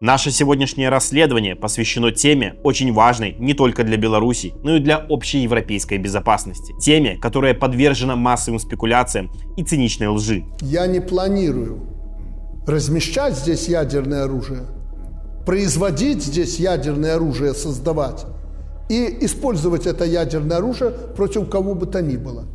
Наше сегодняшнее расследование посвящено теме, очень важной не только для Беларуси, но и для общеевропейской безопасности. Теме, которая подвержена массовым спекуляциям и циничной лжи. Я не планирую размещать здесь ядерное оружие, производить здесь ядерное оружие, создавать и использовать это ядерное оружие против кого бы то ни было.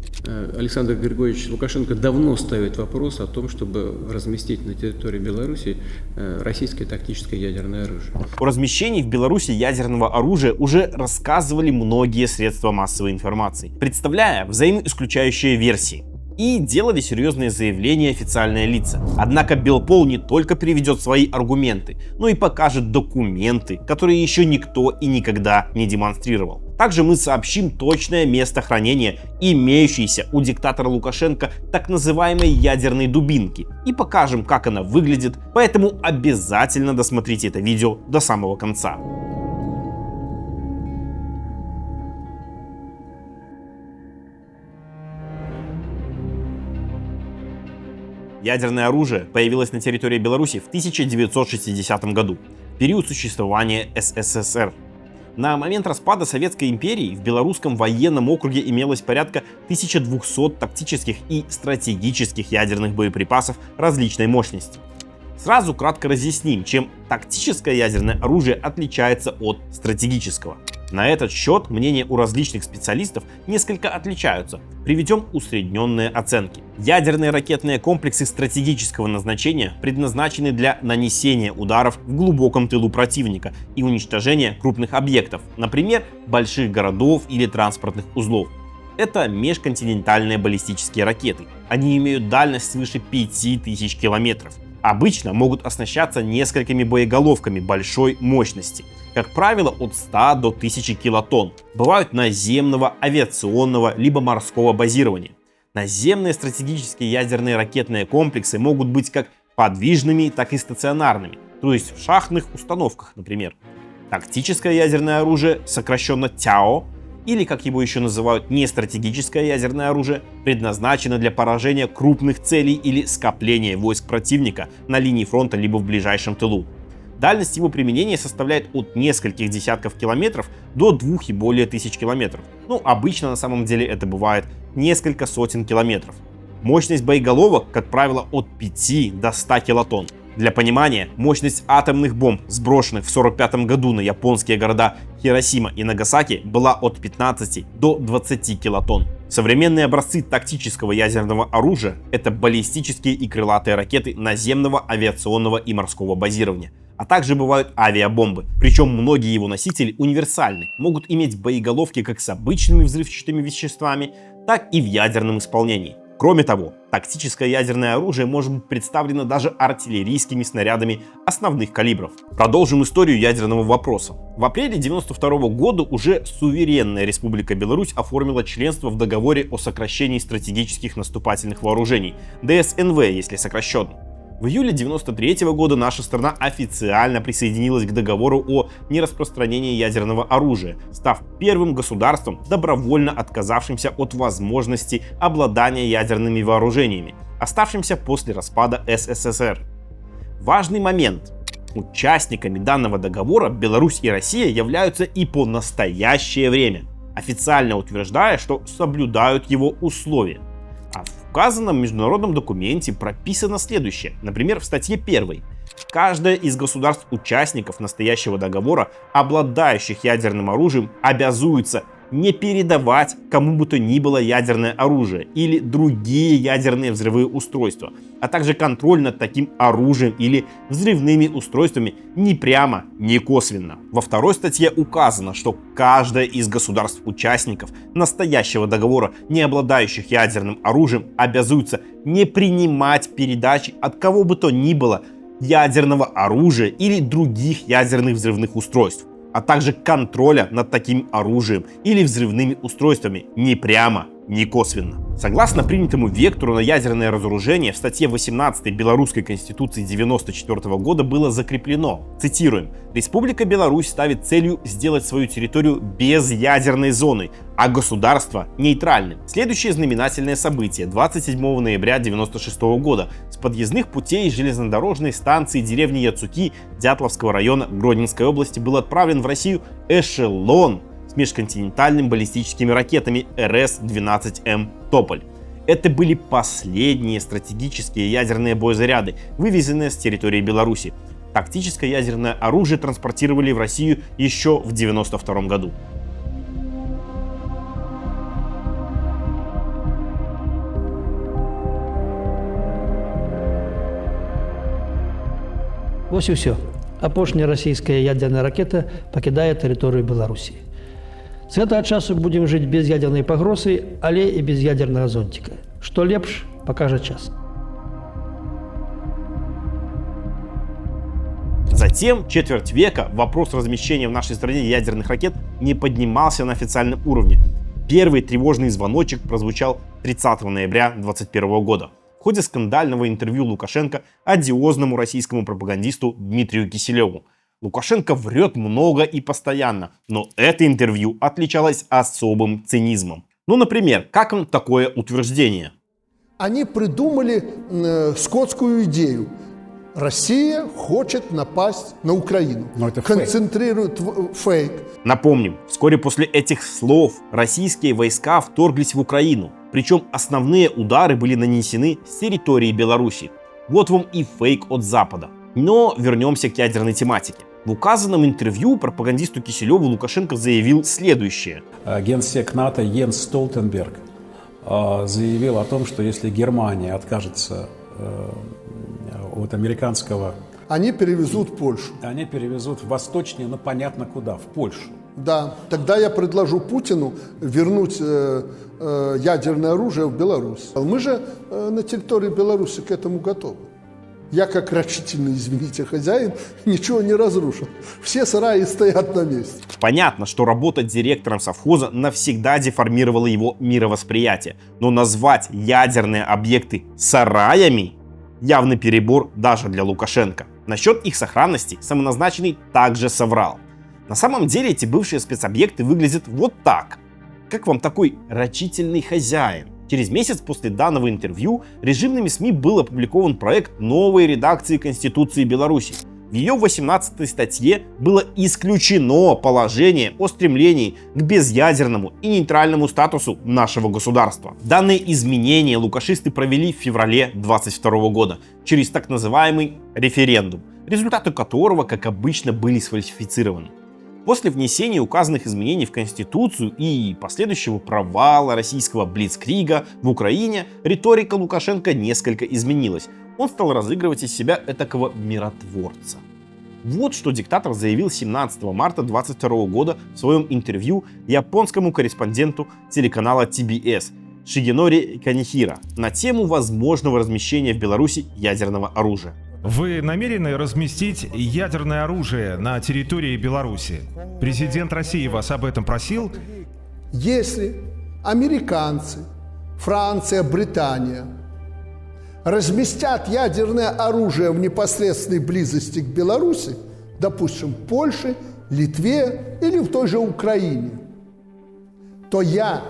Александр Григорьевич Лукашенко давно ставит вопрос о том, чтобы разместить на территории Беларуси российское тактическое ядерное оружие. О размещении в Беларуси ядерного оружия уже рассказывали многие средства массовой информации, представляя взаимоисключающие версии. И делали серьезные заявления официальные лица. Однако Белпол не только приведет свои аргументы, но и покажет документы, которые еще никто и никогда не демонстрировал. Также мы сообщим точное место хранения имеющейся у диктатора Лукашенко так называемой ядерной дубинки и покажем, как она выглядит, поэтому обязательно досмотрите это видео до самого конца. Ядерное оружие появилось на территории Беларуси в 1960 году, в период существования СССР. На момент распада Советской империи в Белорусском военном округе имелось порядка 1200 тактических и стратегических ядерных боеприпасов различной мощности. Сразу кратко разъясним, чем тактическое ядерное оружие отличается от стратегического. На этот счет мнения у различных специалистов несколько отличаются. Приведем усредненные оценки. Ядерные ракетные комплексы стратегического назначения предназначены для нанесения ударов в глубоком тылу противника и уничтожения крупных объектов, например, больших городов или транспортных узлов. Это межконтинентальные баллистические ракеты. Они имеют дальность свыше 5000 километров. Обычно могут оснащаться несколькими боеголовками большой мощности, как правило от 100 до 1000 килотонн. Бывают наземного, авиационного либо морского базирования. Наземные стратегические ядерные ракетные комплексы могут быть как подвижными, так и стационарными, то есть в шахтных установках, например. Тактическое ядерное оружие, сокращенно ТЯО, или, как его еще называют, нестратегическое ядерное оружие, предназначено для поражения крупных целей или скопления войск противника на линии фронта либо в ближайшем тылу. Дальность его применения составляет от нескольких десятков километров до 2 и более тысяч километров. Обычно на самом деле это бывает несколько сотен километров. Мощность боеголовок, как правило, от 5 до 100 килотонн. Для понимания, мощность атомных бомб, сброшенных в 1945 году на японские города Хиросима и Нагасаки, была от 15 до 20 килотонн. Современные образцы тактического ядерного оружия — это баллистические и крылатые ракеты наземного, авиационного и морского базирования. А также бывают авиабомбы, причем многие его носители универсальны, могут иметь боеголовки как с обычными взрывчатыми веществами, так и в ядерном исполнении. Кроме того, тактическое ядерное оружие может быть представлено даже артиллерийскими снарядами основных калибров. Продолжим историю ядерного вопроса. В апреле 1992 года уже суверенная Республика Беларусь оформила членство в договоре о сокращении стратегических наступательных вооружений, ДСНВ, если сокращенно. В июле 1993 года наша страна официально присоединилась к договору о нераспространении ядерного оружия, став первым государством, добровольно отказавшимся от возможности обладания ядерными вооружениями, оставшимся после распада СССР. Важный момент. Участниками данного договора Беларусь и Россия являются и по настоящее время, официально утверждая, что соблюдают его условия. А в указанном международном документе прописано следующее. Например, в статье 1. Каждое из государств-участников настоящего договора, обладающих ядерным оружием, обязуется не передавать кому бы то ни было ядерное оружие или другие ядерные взрывные устройства, а также контроль над таким оружием или взрывными устройствами ни прямо, ни косвенно. Во второй статье указано, что каждое из государств-участников настоящего договора, не обладающих ядерным оружием, обязуется не принимать передачи от кого бы то ни было ядерного оружия или других ядерных взрывных устройств, а также контроля над таким оружием или взрывными устройствами ни прямо, ни косвенно. Согласно принятому вектору на ядерное разоружение в статье 18 Белорусской Конституции 1994 года было закреплено, цитируем, «Республика Беларусь ставит целью сделать свою территорию без ядерной зоны, а государство нейтральным». Следующее знаменательное событие 27 ноября 1996 года с подъездных путей железнодорожной станции деревни Яцуки Дятловского района Гродненской области был отправлен в Россию эшелон с межконтинентальными баллистическими ракетами РС-12М «Тополь». Это были последние стратегические ядерные боезаряды, вывезенные с территории Беларуси. Тактическое ядерное оружие транспортировали в Россию еще в 1992 году. Ось і все. Апошняя расійская ядерная ракета пакідае тэрыторыю Беларусі. З гэтага часу будем жыць без ядернай пагрозы, але і без ядернага зонтика. Што лепш, покажа час. Затем, четверть века, вопрос размещения в нашей стране ядерных ракет не поднимался на официальном уровне. Первый тревожный звоночек прозвучал 30 ноября 2021 года в ходе скандального интервью Лукашенко одиозному российскому пропагандисту Дмитрию Киселеву. Лукашенко врет много и постоянно, но это интервью отличалось особым цинизмом. Ну, например, как вам такое утверждение? Они придумали скотскую идею. Россия хочет напасть на Украину. Но это концентрирует фейк. Напомним, вскоре после этих слов российские войска вторглись в Украину. Причем основные удары были нанесены с территории Беларуси. Вот вам и фейк от Запада. Но вернемся к ядерной тематике. В указанном интервью пропагандисту Киселеву Лукашенко заявил следующее. Генсек НАТО Йенс Столтенберг заявил о том, что если Германия откажется от американского... Они перевезут в Польшу. Они перевезут в восточнее, но понятно куда, в Польшу. Да, тогда я предложу Путину вернуть ядерное оружие в Беларусь. Мы же на территории Беларуси к этому готовы. Я, как рачительный, извините, хозяин, ничего не разрушил. Все сараи стоят на месте. Понятно, что работа директором совхоза навсегда деформировала его мировосприятие. Но назвать ядерные объекты сараями – явный перебор даже для Лукашенко. Насчет их сохранности самоназначенный также соврал. На самом деле эти бывшие спецобъекты выглядят вот так. Как вам такой рачительный хозяин? Через месяц после данного интервью режимными СМИ был опубликован проект новой редакции Конституции Беларуси. В ее 18-й статье было исключено положение о стремлении к безъядерному и нейтральному статусу нашего государства. Данные изменения лукашисты провели в феврале 2022 года через так называемый референдум, результаты которого, как обычно, были сфальсифицированы. После внесения указанных изменений в Конституцию и последующего провала российского блицкрига в Украине, риторика Лукашенко несколько изменилась. Он стал разыгрывать из себя этакого миротворца. Вот что диктатор заявил 17 марта 2022 года в своем интервью японскому корреспонденту телеканала TBS Шигенори Канихира на тему возможного размещения в Беларуси ядерного оружия. Вы намерены разместить ядерное оружие на территории Беларуси? Президент России вас об этом просил? Если американцы, Франция, Британия разместят ядерное оружие в непосредственной близости к Беларуси, допустим, в Польше, Литве или в той же Украине, то я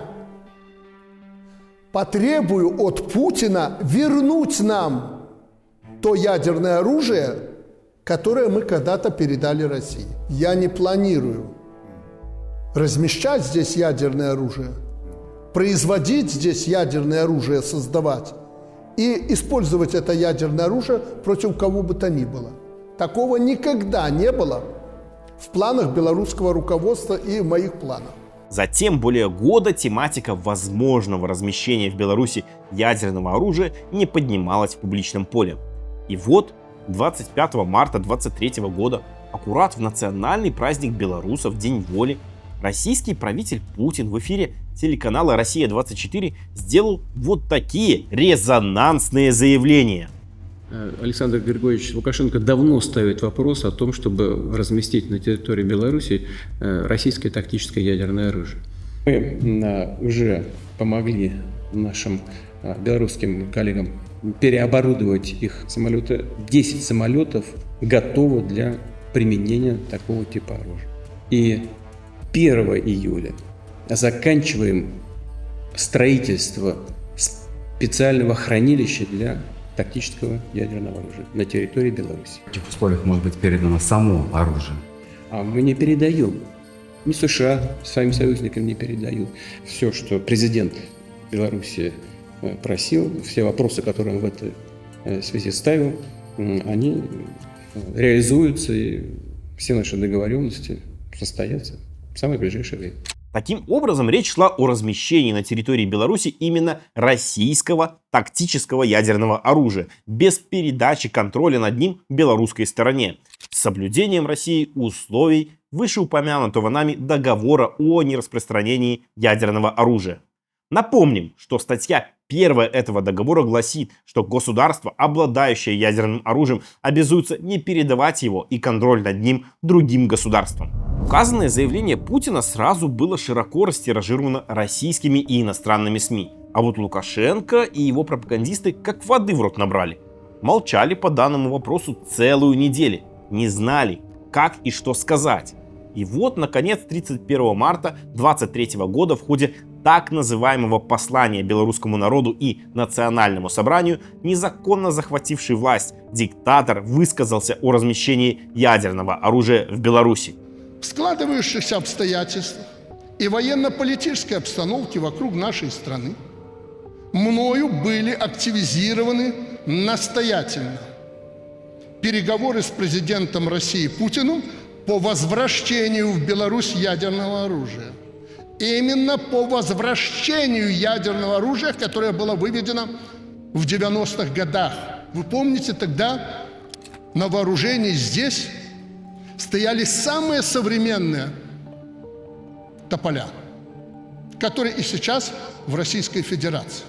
потребую от Путина вернуть нам то ядерное оружие, которое мы когда-то передали России. Я не планирую размещать здесь ядерное оружие, производить здесь ядерное оружие, создавать и использовать это ядерное оружие против кого бы то ни было. Такого никогда не было в планах белорусского руководства и в моих планах. Затем более года тематика возможного размещения в Беларуси ядерного оружия не поднималась в публичном поле. И вот 25 марта 2023 года, аккурат в национальный праздник белорусов, День воли, российский правитель Путин в эфире телеканала «Россия-24» сделал вот такие резонансные заявления. Александр Григорьевич Лукашенко давно ставит вопрос о том, чтобы разместить на территории Беларуси российское тактическое ядерное оружие. Мы уже помогли нашим белорусским коллегам переоборудовать их самолеты. 10 самолетов готовы для применения такого типа оружия. И 1 июля заканчиваем строительство специального хранилища для тактического ядерного оружия на территории Беларуси. В этих условиях может быть передано само оружие. А мы не передаем. Ни США своим союзникам не передают. Все, что президент Беларуси просил, все вопросы, которые он в этой связи ставил, они реализуются, и все наши договоренности состоятся в самое ближайшее время. Таким образом, речь шла о размещении на территории Беларуси именно российского тактического ядерного оружия, без передачи контроля над ним белорусской стороне, с соблюдением России условий вышеупомянутого нами договора о нераспространении ядерного оружия. Напомним, что статья 1 этого договора гласит, что государства, обладающие ядерным оружием, обязуются не передавать его и контроль над ним другим государствам. Указанное заявление Путина сразу было широко растиражировано российскими и иностранными СМИ. А вот Лукашенко и его пропагандисты как воды в рот набрали. Молчали по данному вопросу целую неделю, не знали, как и что сказать. И вот, наконец, 31 марта 2023 года в ходе так называемого послания белорусскому народу и национальному собранию незаконно захвативший власть диктатор высказался о размещении ядерного оружия в Беларуси. В складывающихся обстоятельствах и военно-политической обстановке вокруг нашей страны мною были активизированы настоятельно переговоры с президентом России Путиным по возвращению в Беларусь ядерного оружия. Именно по возвращению ядерного оружия, которое было выведено в 90-х годах. Вы помните, тогда на вооружении здесь стояли самые современные тополя, которые и сейчас в Российской Федерации.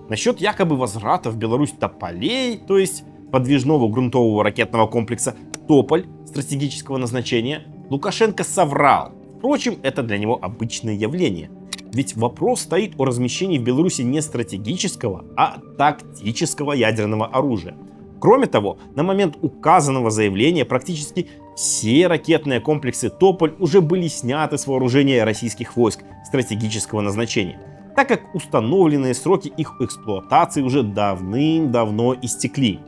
Насчет якобы возврата в Беларусь тополей, то есть подвижного грунтового ракетного комплекса «Тополь» стратегического назначения, Лукашенко соврал. Впрочем, это для него обычное явление. Ведь вопрос стоит о размещении в Беларуси не стратегического, а тактического ядерного оружия. Кроме того, на момент указанного заявления практически все ракетные комплексы «Тополь» уже были сняты с вооружения российских войск стратегического назначения, так как установленные сроки их эксплуатации уже давным-давно истекли.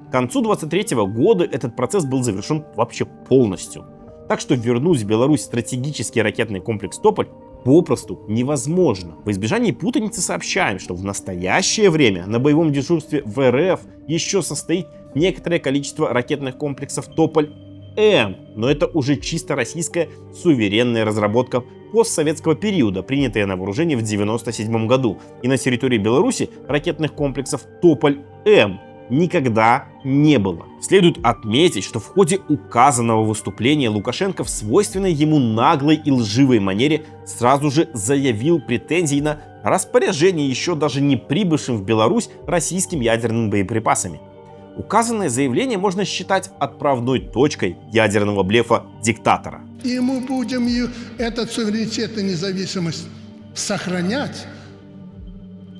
К концу 2023 года этот процесс был завершен вообще полностью. Так что вернуть в Беларусь стратегический ракетный комплекс «Тополь» попросту невозможно. В избежании путаницы сообщаем, что в настоящее время на боевом дежурстве в РФ еще состоит некоторое количество ракетных комплексов «Тополь-М», но это уже чисто российская суверенная разработка постсоветского периода, принятая на вооружение в 1997 году. И на территории Беларуси ракетных комплексов «Тополь-М» никогда не было. Следует отметить, что в ходе указанного выступления Лукашенко в свойственной ему наглой и лживой манере сразу же заявил претензии на распоряжение еще даже не прибывшим в Беларусь российским ядерными боеприпасами. Указанное заявление можно считать отправной точкой ядерного блефа диктатора. И мы будем этот суверенитет и независимость сохранять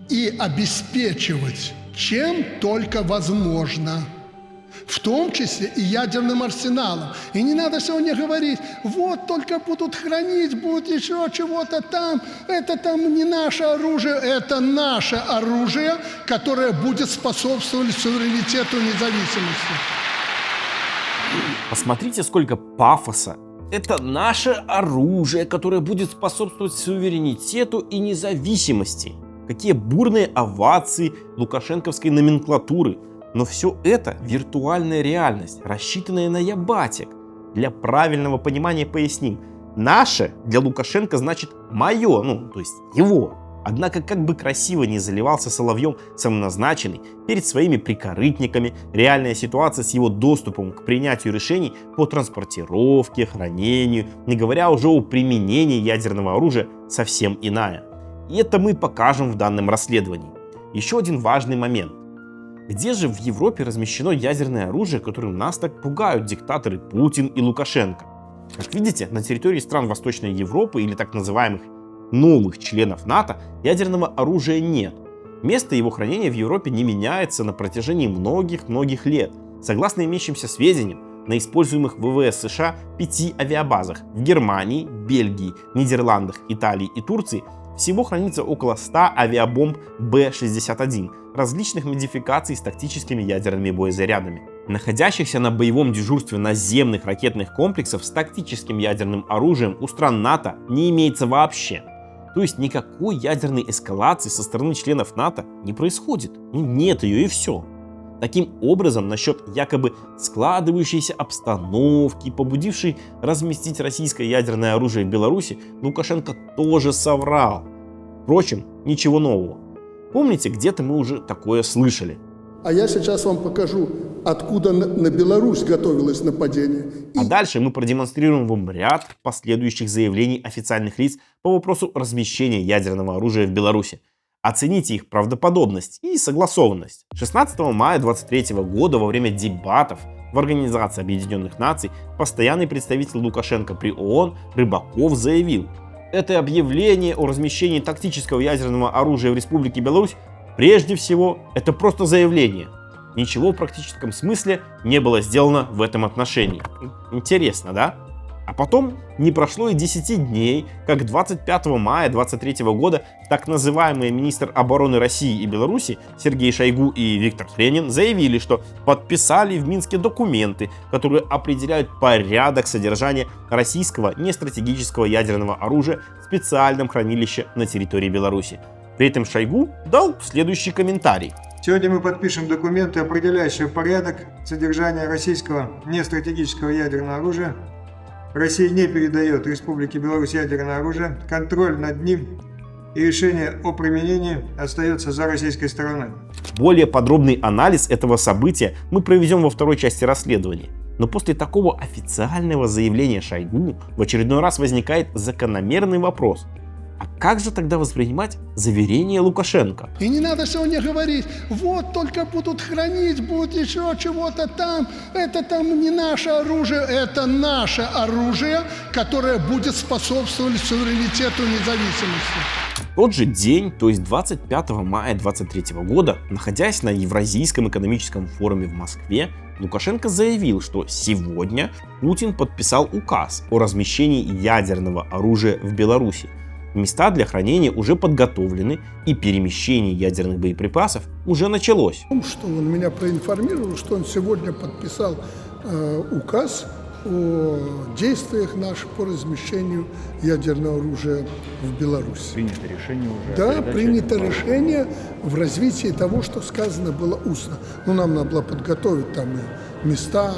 и обеспечивать чем только возможно, в том числе и ядерным арсеналом. И не надо сегодня говорить, вот только будут хранить, будут еще чего-то там, это там не наше оружие, это наше оружие, которое будет способствовать суверенитету и независимости. Посмотрите, сколько пафоса. Это наше оружие, которое будет способствовать суверенитету и независимости. Какие бурные овации лукашенковской номенклатуры. Но все это виртуальная реальность, рассчитанная на ябатик. Для правильного понимания поясним. Наше для Лукашенко значит мое, то есть его. Однако, как бы красиво не заливался соловьем самоназначенный перед своими прикорытниками, реальная ситуация с его доступом к принятию решений по транспортировке, хранению, не говоря уже о применении ядерного оружия, совсем иная. И это мы покажем в данном расследовании. Еще один важный момент. Где же в Европе размещено ядерное оружие, которым нас так пугают диктаторы Путин и Лукашенко? Как видите, на территории стран Восточной Европы или так называемых новых членов НАТО ядерного оружия нет. Место его хранения в Европе не меняется на протяжении многих лет. Согласно имеющимся сведениям, на используемых ВВС США 5 авиабазах в Германии, Бельгии, Нидерландах, Италии и Турции Всего хранится около 100 авиабомб Б-61 различных модификаций с тактическими ядерными боезарядами. Находящихся на боевом дежурстве наземных ракетных комплексов с тактическим ядерным оружием у стран НАТО не имеется вообще. То есть никакой ядерной эскалации со стороны членов НАТО не происходит. Нет ее и все. Таким образом, насчет якобы складывающейся обстановки, побудившей разместить российское ядерное оружие в Беларуси, Лукашенко тоже соврал. Впрочем, ничего нового. Помните, где-то мы уже такое слышали. А я сейчас вам покажу, откуда на Беларусь готовилось нападение. А дальше мы продемонстрируем вам ряд последующих заявлений официальных лиц по вопросу размещения ядерного оружия в Беларуси. Оцените их правдоподобность и согласованность. 16 мая 2023 года во время дебатов в Организации Объединенных Наций постоянный представитель Лукашенко при ООН Рыбаков заявил: это объявление о размещении тактического ядерного оружия в Республике Беларусь прежде всего это просто заявление. Ничего в практическом смысле не было сделано в этом отношении. Интересно, да? А потом не прошло и 10 дней, как 25 мая 2023 года так называемые министр обороны России и Беларуси Сергей Шойгу и Виктор Хренин заявили, что подписали в Минске документы, которые определяют порядок содержания российского нестратегического ядерного оружия в специальном хранилище на территории Беларуси. При этом Шойгу дал следующий комментарий. Сегодня мы подпишем документы, определяющие порядок содержания российского нестратегического ядерного оружия. Россия не передает Республике Беларусь ядерное оружие, контроль над ним и решение о применении остается за российской стороной. Более подробный анализ этого события мы проведем во второй части расследования. Но после такого официального заявления Шойгу в очередной раз возникает закономерный вопрос. А как же тогда воспринимать заверение Лукашенко? И не надо сегодня говорить, вот только будут хранить, будет еще чего-то там. Это там не наше оружие, это наше оружие, которое будет способствовать суверенитету и независимости. В тот же день, то есть 25 мая 2023 года, находясь на Евразийском экономическом форуме в Москве, Лукашенко заявил, что сегодня Путин подписал указ о размещении ядерного оружия в Беларуси. Места для хранения уже подготовлены, и перемещение ядерных боеприпасов уже началось. Что он меня проинформировал, что он сегодня подписал указ о действиях наших по размещению ядерного оружия в Беларуси. Принято решение уже? Да, принято решение в развитии того, что сказано было устно. Но нам надо было подготовить там места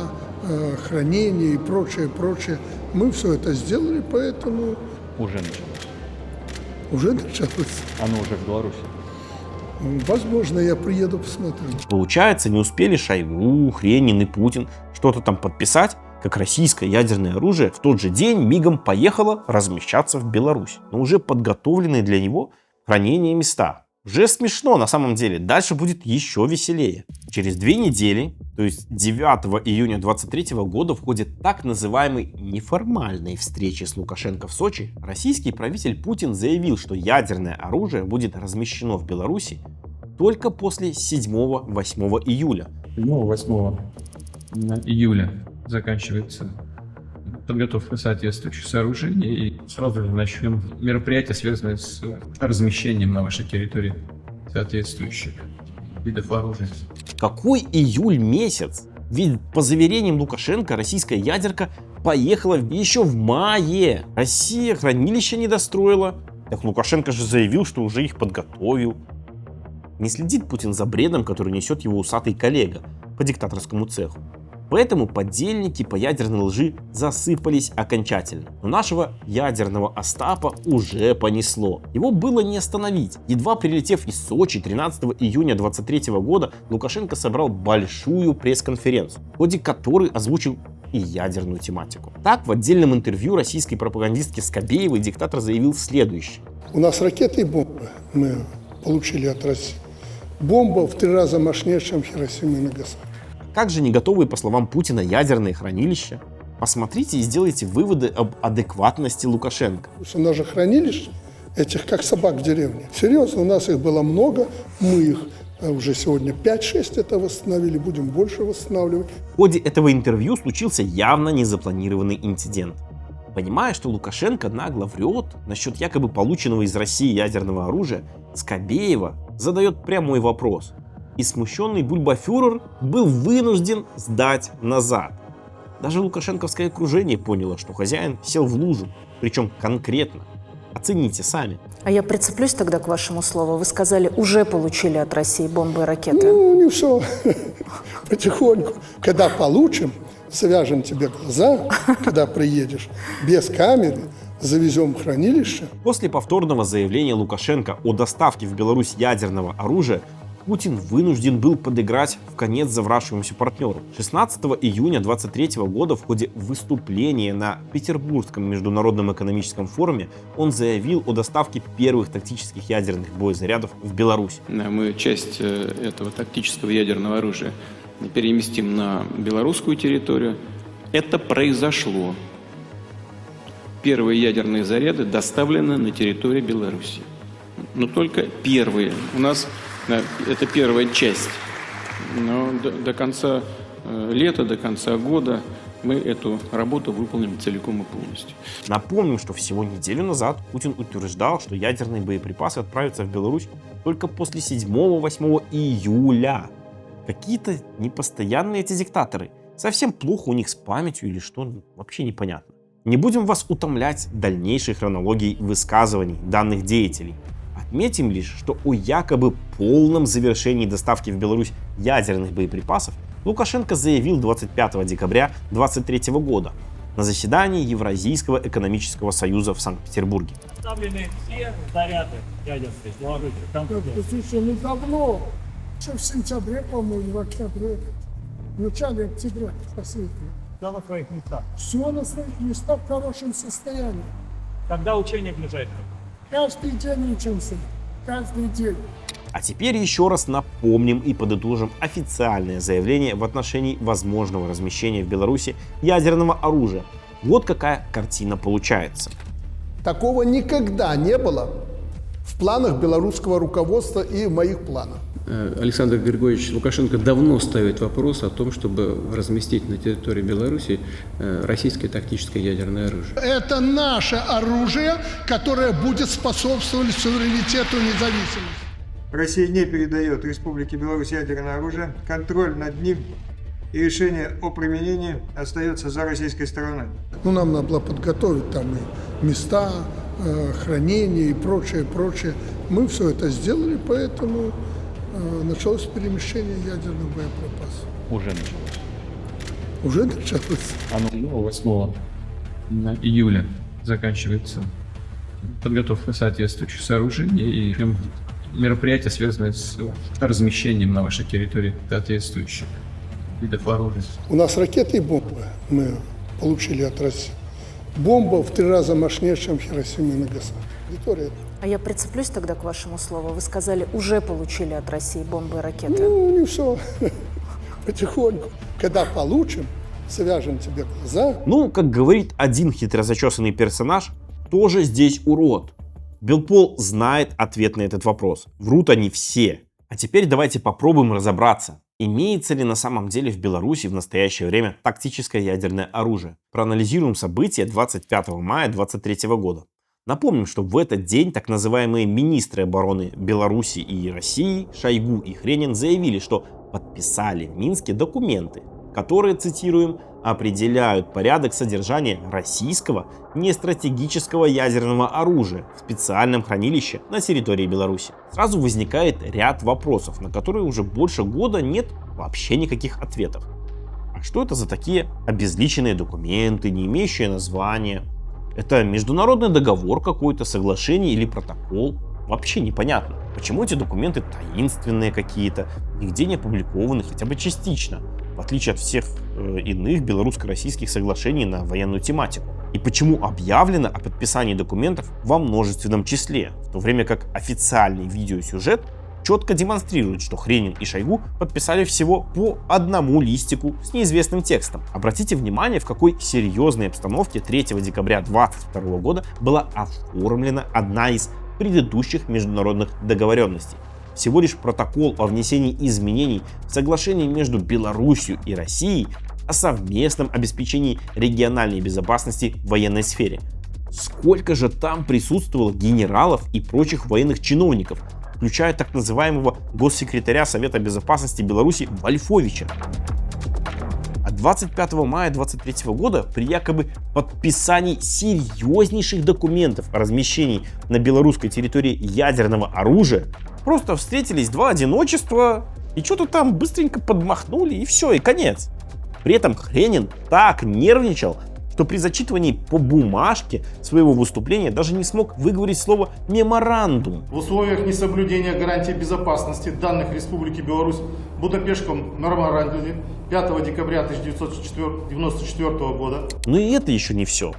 хранения и прочее, прочее. Мы все это сделали, поэтому... Уже началось? Уже началось. Оно уже в Беларуси? Возможно, я приеду, посмотрю. Получается, не успели Шойгу, Хренин и Путин что-то там подписать, как российское ядерное оружие в тот же день мигом поехало размещаться в Беларусь, но уже подготовленные для него хранение места. Уже смешно на самом деле, дальше будет еще веселее. Через 2 недели, то есть 9 июня 2023 года, в ходе так называемой неформальной встречи с Лукашенко в Сочи, российский правитель Путин заявил, что ядерное оружие будет размещено в Беларуси только после 7-8 июля. 7-8 июля заканчивается подготовка соответствующих сооружений, и сразу же начнем мероприятия, связанные с размещением на вашей территории соответствующих видов оружия. Какой июль месяц? Ведь по заверениям Лукашенко российская ядерка поехала еще в мае. Россия хранилище не достроила. Так Лукашенко же заявил, что уже их подготовил. Не следит Путин за бредом, который несет его усатый коллега по диктаторскому цеху. Поэтому подельники по ядерной лжи засыпались окончательно. Но нашего ядерного Остапа уже понесло. Его было не остановить. Едва прилетев из Сочи 13 июня 2023 года, Лукашенко собрал большую пресс-конференцию, в ходе которой озвучил и ядерную тематику. Так, в отдельном интервью российской пропагандистке Скобеевой диктатор заявил следующее. У нас ракеты и бомбы мы получили от России. Бомба в 3 раза мощнее, чем Хиросима и Нагасаки. Как же не готовые, по словам Путина, ядерные хранилища? Посмотрите и сделайте выводы об адекватности Лукашенко. У нас же хранилищ этих, как собак в деревне. Серьезно, у нас их было много, мы их уже сегодня 5-6 это восстановили, будем больше восстанавливать. В ходе этого интервью случился явно незапланированный инцидент. Понимая, что Лукашенко нагло врет насчет якобы полученного из России ядерного оружия, Скобеева задает прямой вопрос. И смущенный бульбафюрер был вынужден сдать назад. Даже лукашенковское окружение поняло, что хозяин сел в лужу, причем конкретно. Оцените сами. А я прицеплюсь тогда к вашему слову. Вы сказали, уже получили от России бомбы и ракеты. Ну, не все. Потихоньку. Когда получим, свяжем тебе глаза, когда приедешь, без камеры, завезем в хранилище. После повторного заявления Лукашенко о доставке в Беларусь ядерного оружия, Путин вынужден был подыграть в конец завравшемуся партнеру. 16 июня 2023 года в ходе выступления на Петербургском международном экономическом форуме он заявил о доставке первых тактических ядерных боезарядов в Беларусь. Мы часть этого тактического ядерного оружия переместим на белорусскую территорию. Это произошло. Первые ядерные заряды доставлены на территорию Беларуси. Но только первые. У нас это первая часть. Но до конца лета, до конца года мы эту работу выполним целиком и полностью. Напомним, что всего неделю назад Путин утверждал, что ядерные боеприпасы отправятся в Беларусь только после 7-8 июля. Какие-то непостоянные эти диктаторы. Совсем плохо у них с памятью или что, вообще непонятно. Не будем вас утомлять дальнейшей хронологией высказываний данных деятелей. Отметим лишь, что о якобы полном завершении доставки в Беларусь ядерных боеприпасов Лукашенко заявил 25 декабря 2023 года на заседании Евразийского экономического союза в Санкт-Петербурге. Доставлены все заряды ядерные. Слушай, ну давно, еще в сентябре, по-моему, в октябре, в начале октября последнего. Все на своих местах. Все на своих местах в хорошем состоянии. Когда учение ближайшее? Каждый день учимся, каждый день. А теперь еще раз напомним и подытожим официальное заявление в отношении возможного размещения в Беларуси ядерного оружия. Вот какая картина получается. Такого никогда не было в планах белорусского руководства и в моих планах. Александр Григорьевич Лукашенко давно ставит вопрос о том, чтобы разместить на территории Беларуси российское тактическое ядерное оружие. Это наше оружие, которое будет способствовать суверенитету и независимости. Россия не передает Республике Беларусь ядерное оружие, контроль над ним и решение о применении остается за российской стороной. Ну, нам надо было подготовить там и места хранения и прочее, прочее. Мы все это сделали, поэтому началось перемещение ядерных боеприпасов. Уже началось. Уже началось? Оно 8 июля заканчивается подготовка соответствующих сооружений и мероприятия, связанные с размещением на вашей территории соответствующих видов оружия. У нас ракеты и бомбы мы получили от России. Бомба в 3 раза мощнее, чем Хиросима и Нагасаки. А я прицеплюсь тогда к вашему слову. Вы сказали, уже получили от России бомбы и ракеты. Ну, не все. Потихоньку. Когда получим, свяжем тебе глаза. Ну, как говорит один хитрозачесанный персонаж, тоже здесь урод. Белпол знает ответ на этот вопрос. Врут они все. А теперь давайте попробуем разобраться, имеется ли на самом деле в Беларуси в настоящее время тактическое ядерное оружие. Проанализируем события 25 мая 2023 года. Напомним, что в этот день так называемые министры обороны Беларуси и России Шойгу и Хренин заявили, что подписали в Минске документы, которые, цитируем, определяют порядок содержания российского нестратегического ядерного оружия в специальном хранилище на территории Беларуси. Сразу возникает ряд вопросов, на которые уже больше года нет вообще никаких ответов. А что это за такие обезличенные документы, не имеющие названия? Это международный договор какой-то, соглашение или протокол? Вообще непонятно. Почему эти документы таинственные какие-то, нигде не опубликованы хотя бы частично, в отличие от всех иных белорусско-российских соглашений на военную тематику? И почему объявлено о подписании документов во множественном числе, в то время как официальный видеосюжет четко демонстрирует, что Хренин и Шойгу подписали всего по одному листику с неизвестным текстом. Обратите внимание, в какой серьезной обстановке 3 декабря 2022 года была оформлена одна из предыдущих международных договоренностей. Всего лишь протокол о внесении изменений в соглашение между Беларусью и Россией о совместном обеспечении региональной безопасности в военной сфере. Сколько же там присутствовало генералов и прочих военных чиновников, включая так называемого госсекретаря Совета Безопасности Беларуси Вольфовича. А 25 мая 2023 года при якобы подписании серьезнейших документов о размещении на белорусской территории ядерного оружия просто встретились два одиночества и что-то там быстренько подмахнули, и все, и конец. При этом Хренин так нервничал, что при зачитывании по бумажке своего выступления даже не смог выговорить слово «меморандум». В условиях несоблюдения гарантий безопасности данных Республики Беларусь в Будапештском меморандуме 5 декабря 1994 года. Но и это еще не все.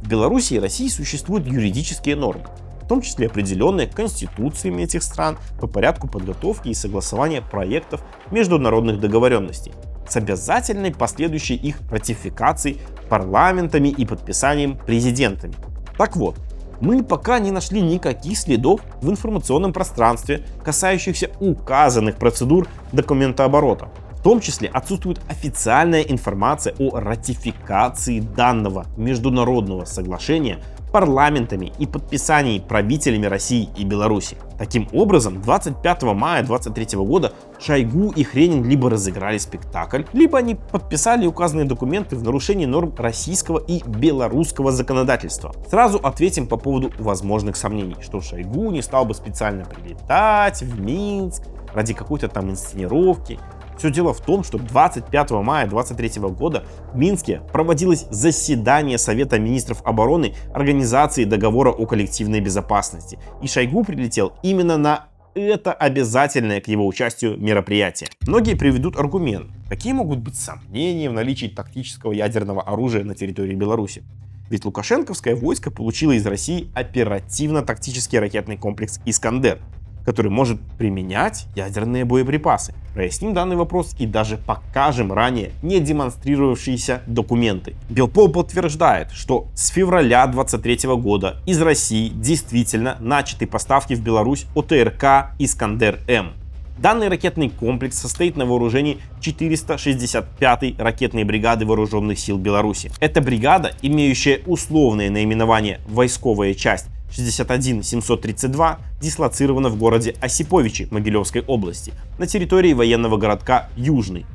В Беларуси и России существуют юридические нормы, в том числе определенные конституциями этих стран по порядку подготовки и согласования проектов международных договоренностей с обязательной последующей их ратификацией парламентами и подписанием президентами. Так вот, мы пока не нашли никаких следов в информационном пространстве, касающихся указанных процедур документооборота. В том числе отсутствует официальная информация о ратификации данного международного соглашения парламентами и подписании правителями России и Беларуси. Таким образом, 25 мая 2023 года Шойгу и Хренин либо разыграли спектакль, либо они подписали указанные документы в нарушении норм российского и белорусского законодательства. Сразу ответим по поводу возможных сомнений, что Шойгу не стал бы специально прилетать в Минск ради какой-то там инсценировки. Все дело в том, что 25 мая 2023 года в Минске проводилось заседание Совета министров обороны Организации договора о коллективной безопасности. И Шойгу прилетел именно на это обязательное к его участию мероприятие. Многие приведут аргумент, какие могут быть сомнения в наличии тактического ядерного оружия на территории Беларуси. Ведь лукашенковское войско получило из России оперативно-тактический ракетный комплекс «Искандер», который может применять ядерные боеприпасы. Проясним данный вопрос и даже покажем ранее не демонстрировавшиеся документы. Белпол подтверждает, что с февраля 2023 года из России действительно начаты поставки в Беларусь ОТРК «Искандер-М». Данный ракетный комплекс состоит на вооружении 465-й ракетной бригады Вооруженных сил Беларуси. Эта бригада, имеющая условное наименование «Войсковая часть 61732», дислоцирована в городе Осиповичи Могилевской области на территории военного городка Южный.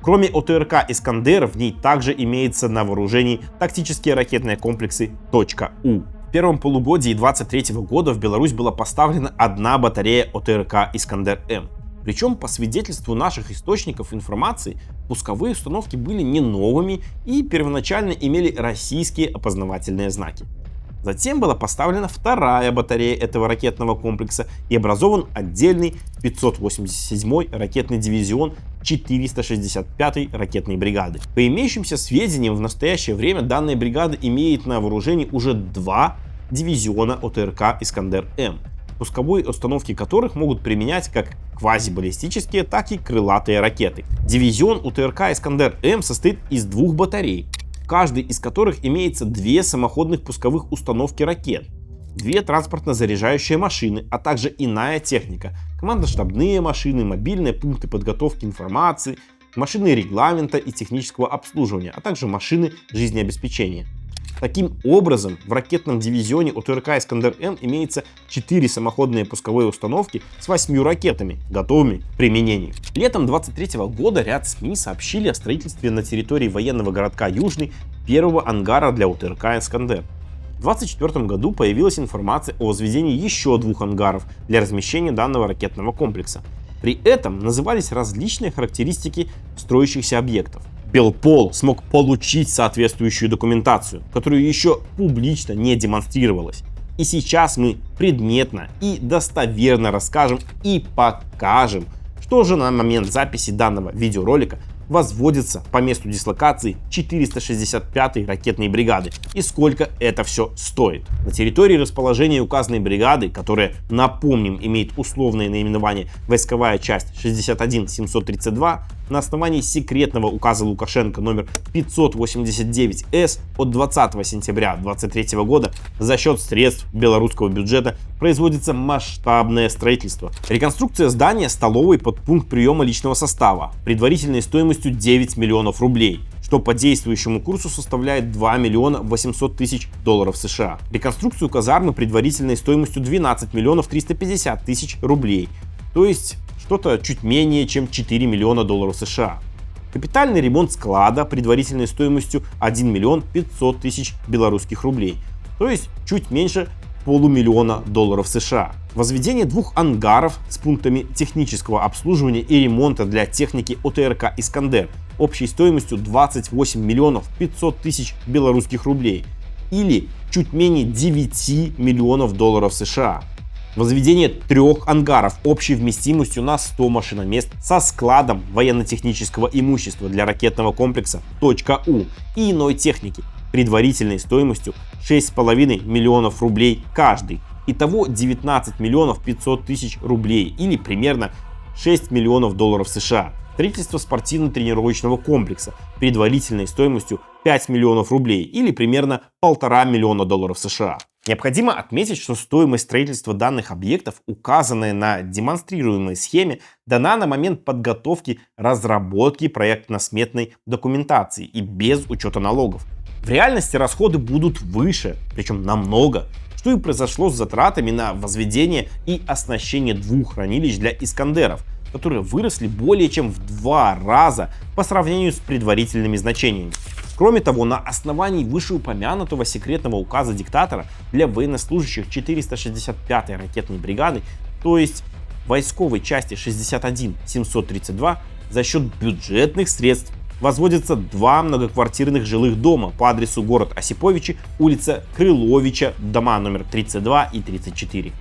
Кроме ОТРК «Искандер», в ней также имеется на вооружении тактические ракетные комплексы «У». В первом полугодии 2023 года в Беларусь была поставлена одна батарея ОТРК «Искандер-М». Причем, по свидетельству наших источников информации, пусковые установки были не новыми и первоначально имели российские опознавательные знаки. Затем была поставлена вторая батарея этого ракетного комплекса и образован отдельный 587-й ракетный дивизион 465-й ракетной бригады. По имеющимся сведениям, в настоящее время данная бригада имеет на вооружении уже два дивизиона ОТРК «Искандер-М», пусковые установки которых могут применять как квазибаллистические, так и крылатые ракеты. Дивизион ОТРК «Искандер-М» состоит из двух батарей, в каждой из которых имеется две самоходных пусковых установки ракет, две транспортно-заряжающие машины, а также иная техника, командно-штабные машины, мобильные пункты подготовки информации, машины регламента и технического обслуживания, а также машины жизнеобеспечения. Таким образом, в ракетном дивизионе ОТРК «Искандер-М» имеется 4 самоходные пусковые установки с 8 ракетами, готовыми к применению. Летом 2023 года ряд СМИ сообщили о строительстве на территории военного городка Южный первого ангара для ОТРК «Искандер». В 2024 году появилась информация о возведении еще 2 ангаров для размещения данного ракетного комплекса. При этом назывались различные характеристики строящихся объектов. Белпол смог получить соответствующую документацию, которую еще публично не демонстрировалась. И сейчас мы предметно и достоверно расскажем и покажем, что же на момент записи данного видеоролика возводится по месту дислокации 465-й ракетной бригады и сколько это все стоит. На территории расположения указанной бригады, которая, напомним, имеет условное наименование «Войсковая часть 61732», на основании секретного указа Лукашенко номер 589-С от 20 сентября 2023 года за счет средств белорусского бюджета производится масштабное строительство. Реконструкция здания столовой под пункт приема личного состава предварительной стоимостью 9 миллионов рублей, что по действующему курсу составляет 2 миллиона 800 тысяч долларов США. Реконструкцию казармы предварительной стоимостью 12 миллионов 350 тысяч рублей, то есть что-то чуть менее чем 4 миллиона долларов США. Капитальный ремонт склада предварительной стоимостью 1 миллион 500 тысяч белорусских рублей, то есть чуть меньше $500 000 США. Возведение 2 ангаров с пунктами технического обслуживания и ремонта для техники ОТРК «Искандер» общей стоимостью 28 миллионов 500 тысяч белорусских рублей или чуть менее 9 миллионов долларов США. Возведение 3 ангаров общей вместимостью на 100 машиномест со складом военно-технического имущества для ракетного комплекса «У» и иной техники предварительной стоимостью 6,5 миллионов рублей каждый. Итого 19 миллионов 500 тысяч рублей или примерно 6 миллионов долларов США. Строительство спортивно-тренировочного комплекса предварительной стоимостью 5 миллионов рублей или примерно 1,5 миллиона долларов США. Необходимо отметить, что стоимость строительства данных объектов, указанная на демонстрируемой схеме, дана на момент подготовки разработки проектно-сметной документации и без учета налогов. В реальности расходы будут выше, причем намного, что и произошло с затратами на возведение и оснащение 2 хранилищ для «Искандеров», которые выросли более чем в 2 раза по сравнению с предварительными значениями. Кроме того, на основании вышеупомянутого секретного указа диктатора для военнослужащих 465-й ракетной бригады, то есть войсковой части 61-732, за счет бюджетных средств возводятся 2 многоквартирных жилых дома по адресу город Осиповичи, улица Крыловича, дома номер 32 и 34.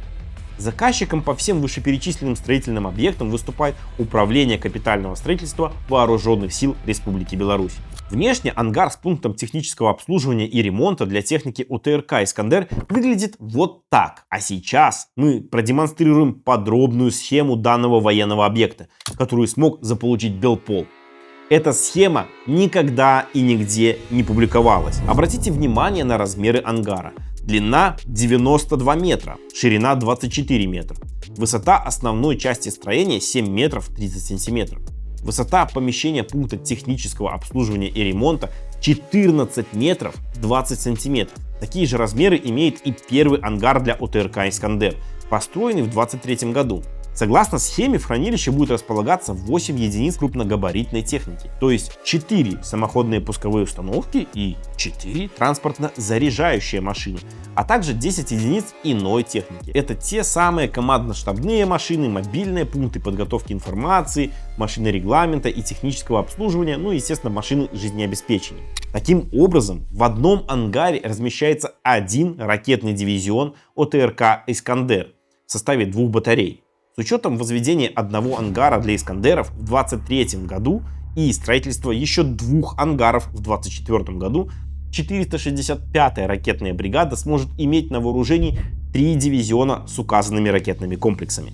Заказчиком по всем вышеперечисленным строительным объектам выступает Управление капитального строительства Вооруженных сил Республики Беларусь. Внешне ангар с пунктом технического обслуживания и ремонта для техники ОТРК «Искандер» выглядит вот так. А сейчас мы продемонстрируем подробную схему данного военного объекта, которую смог заполучить Белпол. Эта схема никогда и нигде не публиковалась. Обратите внимание на размеры ангара. Длина 92 метра, ширина 24 метра. Высота основной части строения 7 метров 30 сантиметров. Высота помещения пункта технического обслуживания и ремонта 14 метров 20 сантиметров. Такие же размеры имеет и первый ангар для ОТРК «Искандер», построенный в 2023 году. Согласно схеме, в хранилище будет располагаться 8 единиц крупногабаритной техники, то есть 4 самоходные пусковые установки и 4 транспортно-заряжающие машины, а также 10 единиц иной техники. Это те самые командно-штабные машины, мобильные пункты подготовки информации, машины регламента и технического обслуживания, ну и, естественно, машины жизнеобеспечения. Таким образом, в одном ангаре размещается 1 ракетный дивизион ОТРК «Искандер» в составе 2 батарей. С учетом возведения 1 ангара для «Искандеров» в 2023 году и строительства еще 2 ангаров в 2024 году, 465-я ракетная бригада сможет иметь на вооружении 3 дивизиона с указанными ракетными комплексами.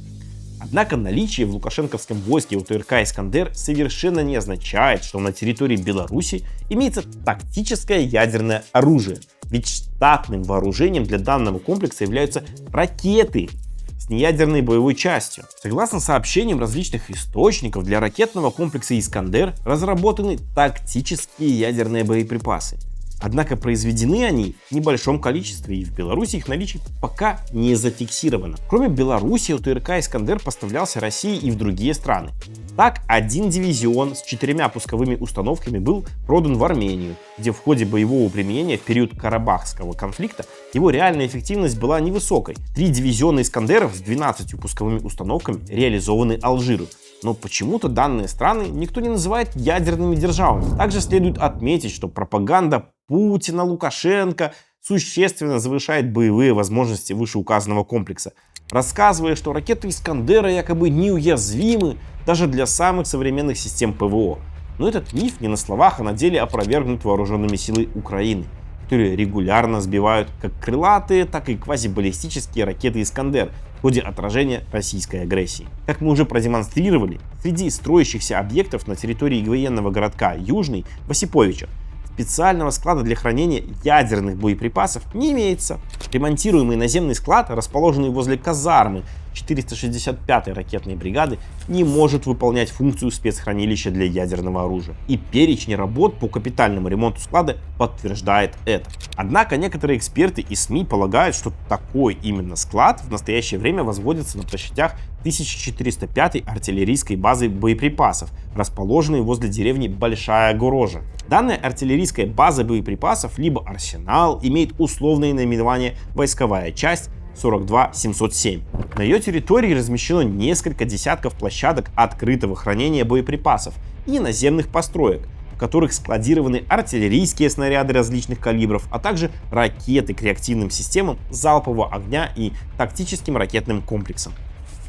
Однако наличие в лукашенковском войске ОТРК «Искандер» совершенно не означает, что на территории Беларуси имеется тактическое ядерное оружие, ведь штатным вооружением для данного комплекса являются ракеты с неядерной боевой частью. Согласно сообщениям различных источников, для ракетного комплекса «Искандер» разработаны тактические ядерные боеприпасы. Однако произведены они в небольшом количестве, и в Беларуси их наличие пока не зафиксировано. Кроме Беларуси, ОТРК «Искандер» поставлялся России и в другие страны. Так, 1 дивизион с 4 пусковыми установками был продан в Армению, где в ходе боевого применения в период Карабахского конфликта его реальная эффективность была невысокой. 3 дивизиона «Искандеров» с 12 пусковыми установками реализованы Алжиру. Но почему-то данные страны никто не называет ядерными державами. Также следует отметить, что пропаганда Путина, Лукашенко существенно завышает боевые возможности вышеуказанного комплекса, рассказывая, что ракеты «Искандера» якобы неуязвимы даже для самых современных систем ПВО. Но этот миф не на словах, а на деле опровергнут вооруженными силами Украины, которые регулярно сбивают как крылатые, так и квазибаллистические ракеты «Искандер» в ходе отражения российской агрессии. Как мы уже продемонстрировали, среди строящихся объектов на территории военного городка Южный в Осиповичах специального склада для хранения ядерных боеприпасов не имеется. Ремонтируемый наземный склад, расположенный возле казармы 465-й ракетной бригады не может выполнять функцию спецхранилища для ядерного оружия. И перечень работ по капитальному ремонту склада подтверждает это. Однако некоторые эксперты и СМИ полагают, что такой именно склад в настоящее время возводится на площадях 1405-й артиллерийской базы боеприпасов, расположенной возле деревни Большая Горожа. Данная артиллерийская база боеприпасов, либо арсенал, имеет условное наименование «Войсковая часть 42707». На ее территории размещено несколько десятков площадок открытого хранения боеприпасов и наземных построек, в которых складированы артиллерийские снаряды различных калибров, а также ракеты к реактивным системам залпового огня и тактическим ракетным комплексам.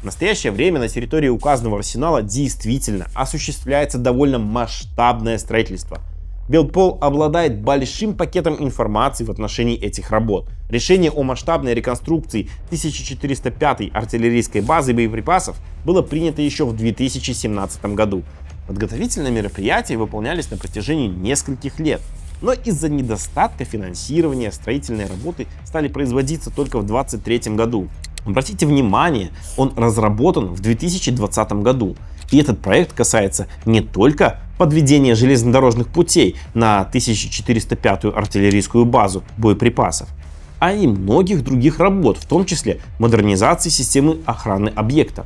В настоящее время на территории указанного арсенала действительно осуществляется довольно масштабное строительство. Белпол обладает большим пакетом информации в отношении этих работ. Решение о масштабной реконструкции 1405-й артиллерийской базы боеприпасов было принято еще в 2017 году. Подготовительные мероприятия выполнялись на протяжении нескольких лет, но из-за недостатка финансирования строительные работы стали производиться только в 2023 году. Обратите внимание, он разработан в 2020 году. И этот проект касается не только подведения железнодорожных путей на 1405-ю артиллерийскую базу боеприпасов, а и многих других работ, в том числе модернизации системы охраны объекта.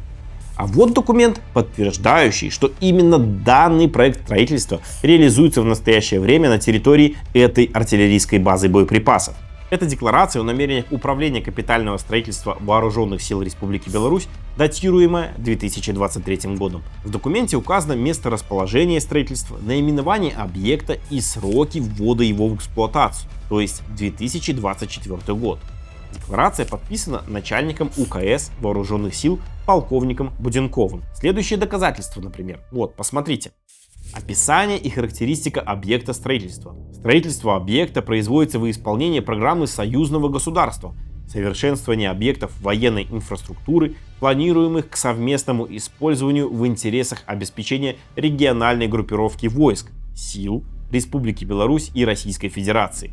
А вот документ, подтверждающий, что именно данный проект строительства реализуется в настоящее время на территории этой артиллерийской базы боеприпасов. Это декларация о намерениях Управления капитального строительства Вооруженных сил Республики Беларусь, датируемая 2023 годом. В документе указано место расположения строительства, наименование объекта и сроки ввода его в эксплуатацию, то есть 2024 год. Декларация подписана начальником УКС Вооруженных сил полковником Буденковым. Следующие доказательства, например. Вот, посмотрите. Описание и характеристика объекта строительства. Строительство объекта производится во исполнение программы союзного государства. Совершенствование объектов военной инфраструктуры, планируемых к совместному использованию в интересах обеспечения региональной группировки войск, сил Республики Беларусь и Российской Федерации.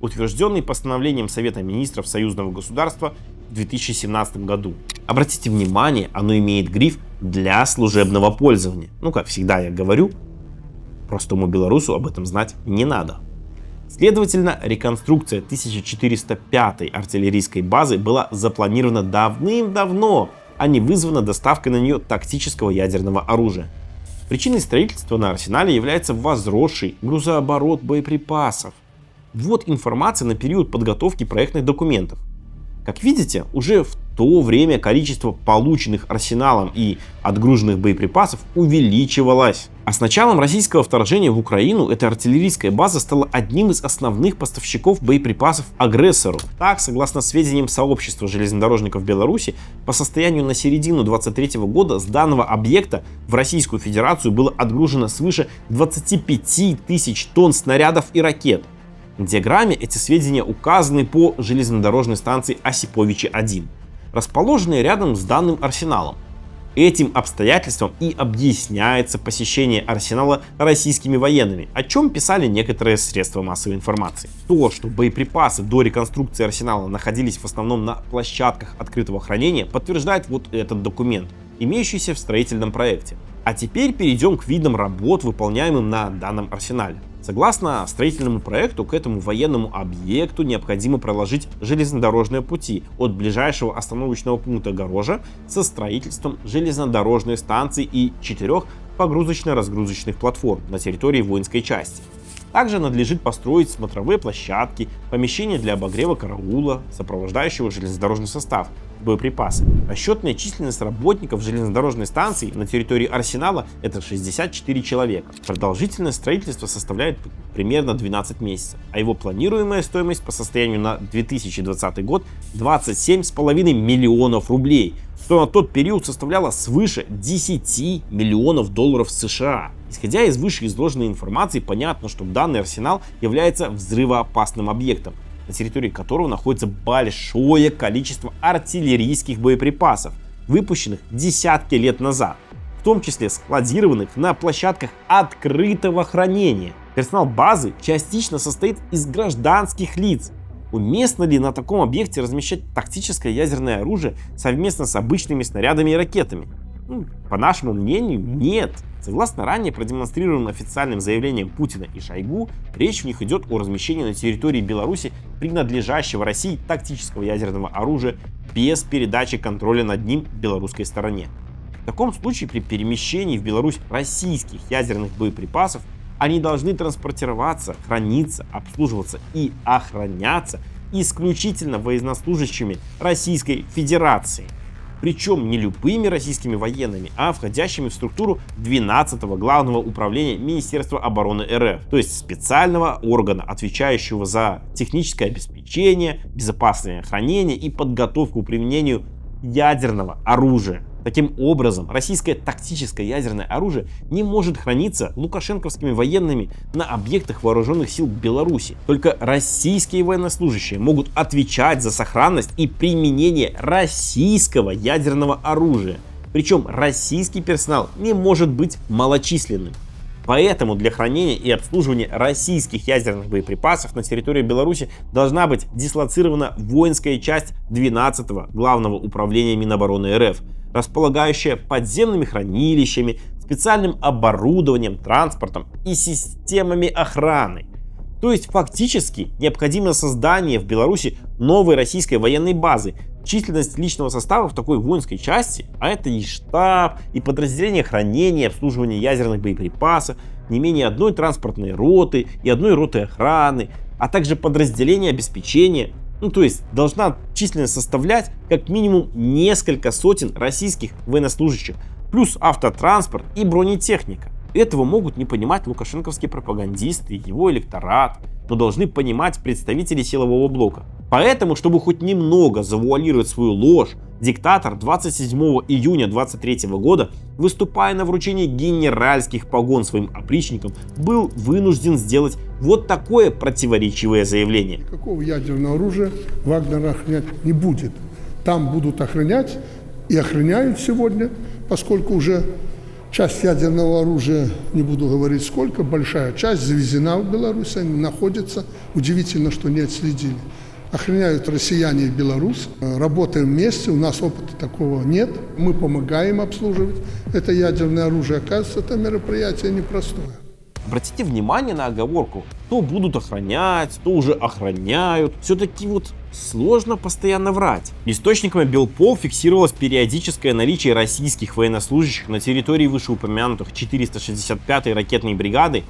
Утвержденный постановлением Совета министров союзного государства в 2017 году. Обратите внимание, оно имеет гриф «для служебного пользования». Ну, как всегда я говорю, простому белорусу об этом знать не надо. Следовательно, реконструкция 1405-й артиллерийской базы была запланирована давным-давно, а не вызвана доставкой на нее тактического ядерного оружия. Причиной строительства на арсенале является возросший грузооборот боеприпасов. Вот информация на период подготовки проектных документов. Как видите, уже в то время количество полученных арсеналом и отгруженных боеприпасов увеличивалось. А с началом российского вторжения в Украину эта артиллерийская база стала одним из основных поставщиков боеприпасов агрессору. Так, согласно сведениям сообщества железнодорожников Беларуси, по состоянию на середину 2023 года с данного объекта в Российскую Федерацию было отгружено свыше 25 тысяч тонн снарядов и ракет. На диаграмме эти сведения указаны по железнодорожной станции Осиповичи-1, расположенной рядом с данным арсеналом. Этим обстоятельством и объясняется посещение арсенала российскими военными, о чем писали некоторые средства массовой информации. То, что боеприпасы до реконструкции арсенала находились в основном на площадках открытого хранения, подтверждает вот этот документ, имеющийся в строительном проекте. А теперь перейдем к видам работ, выполняемым на данном арсенале. Согласно строительному проекту, к этому военному объекту необходимо проложить железнодорожные пути от ближайшего остановочного пункта Горожа со строительством железнодорожной станции и 4 погрузочно-разгрузочных платформ на территории воинской части. Также надлежит построить смотровые площадки, помещения для обогрева караула, сопровождающего железнодорожный состав, боеприпасы. Расчетная численность работников железнодорожной станции на территории арсенала — это 64 человека. Продолжительность строительства составляет примерно 12 месяцев, а его планируемая стоимость по состоянию на 2020 год 27,5 миллионов рублей, что на тот период составляло свыше 10 миллионов долларов США. Исходя из вышеизложенной информации, понятно, что данный арсенал является взрывоопасным объектом, на территории которого находится большое количество артиллерийских боеприпасов, выпущенных десятки лет назад, в том числе складированных на площадках открытого хранения. Персонал базы частично состоит из гражданских лиц. Уместно ли на таком объекте размещать тактическое ядерное оружие совместно с обычными снарядами и ракетами? По нашему мнению, нет. Согласно ранее продемонстрированным официальным заявлениям Путина и Шойгу, речь в них идет о размещении на территории Беларуси принадлежащего России тактического ядерного оружия без передачи контроля над ним белорусской стороне. В таком случае при перемещении в Беларусь российских ядерных боеприпасов они должны транспортироваться, храниться, обслуживаться и охраняться исключительно военнослужащими Российской Федерации. Причем не любыми российскими военными, а входящими в структуру 12-го Главного управления Министерства обороны РФ, то есть специального органа, отвечающего за техническое обеспечение, безопасное хранение и подготовку к применению ядерного оружия. Таким образом, российское тактическое ядерное оружие не может храниться лукашенковскими военными на объектах вооруженных сил Беларуси. Только российские военнослужащие могут отвечать за сохранность и применение российского ядерного оружия. Причем российский персонал не может быть малочисленным. Поэтому для хранения и обслуживания российских ядерных боеприпасов на территории Беларуси должна быть дислоцирована воинская часть 12-го Главного управления Минобороны РФ, располагающая подземными хранилищами, специальным оборудованием, транспортом и системами охраны. То есть фактически необходимо создание в Беларуси новой российской военной базы. Численность личного состава в такой воинской части, а это и штаб, и подразделение хранения и обслуживания ядерных боеприпасов, не менее одной транспортной роты и одной роты охраны, а также подразделение обеспечения. То есть должна численность составлять как минимум несколько сотен российских военнослужащих, плюс автотранспорт и бронетехника. Этого могут не понимать лукашенковские пропагандисты и его электорат, но должны понимать представители силового блока. Поэтому, чтобы хоть немного завуалировать свою ложь, диктатор 27 июня 2023 года, выступая на вручении генеральских погон своим опричникам, был вынужден сделать вот такое противоречивое заявление. Никакого ядерного оружия Вагнер охранять не будет. Там будут охранять и охраняют сегодня, поскольку уже часть ядерного оружия, не буду говорить сколько, большая часть завезена в Беларусь, они находятся. Удивительно, что не отследили. Охраняют россияне и белорусы. Работаем вместе, у нас опыта такого нет. Мы помогаем обслуживать это ядерное оружие. Оказывается, это мероприятие непростое. Обратите внимание на оговорку. То будут охранять, то уже охраняют. Все-таки вот сложно постоянно врать. Источниками Белпол фиксировалось периодическое наличие российских военнослужащих на территории вышеупомянутых 465-й ракетной бригады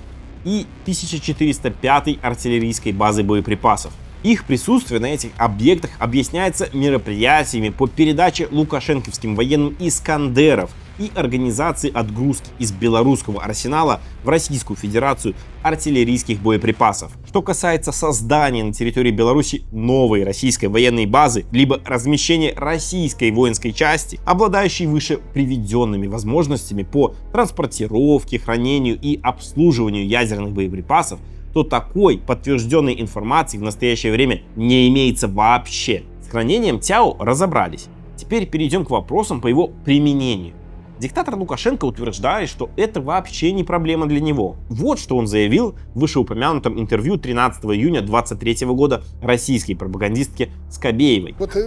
и 1405-й артиллерийской базы боеприпасов. Их присутствие на этих объектах объясняется мероприятиями по передаче лукашенковским военным «Искандеров» и организации отгрузки из белорусского арсенала в Российскую Федерацию артиллерийских боеприпасов. Что касается создания на территории Беларуси новой российской военной базы, либо размещения российской воинской части, обладающей выше приведенными возможностями по транспортировке, хранению и обслуживанию ядерных боеприпасов, то такой подтвержденной информации в настоящее время не имеется вообще. С хранением ТЯО разобрались. Теперь перейдем к вопросам по его применению. Диктатор Лукашенко утверждает, что это вообще не проблема для него. Вот что он заявил в вышеупомянутом интервью 13 июня 2023 года российской пропагандистке Скобеевой. Вот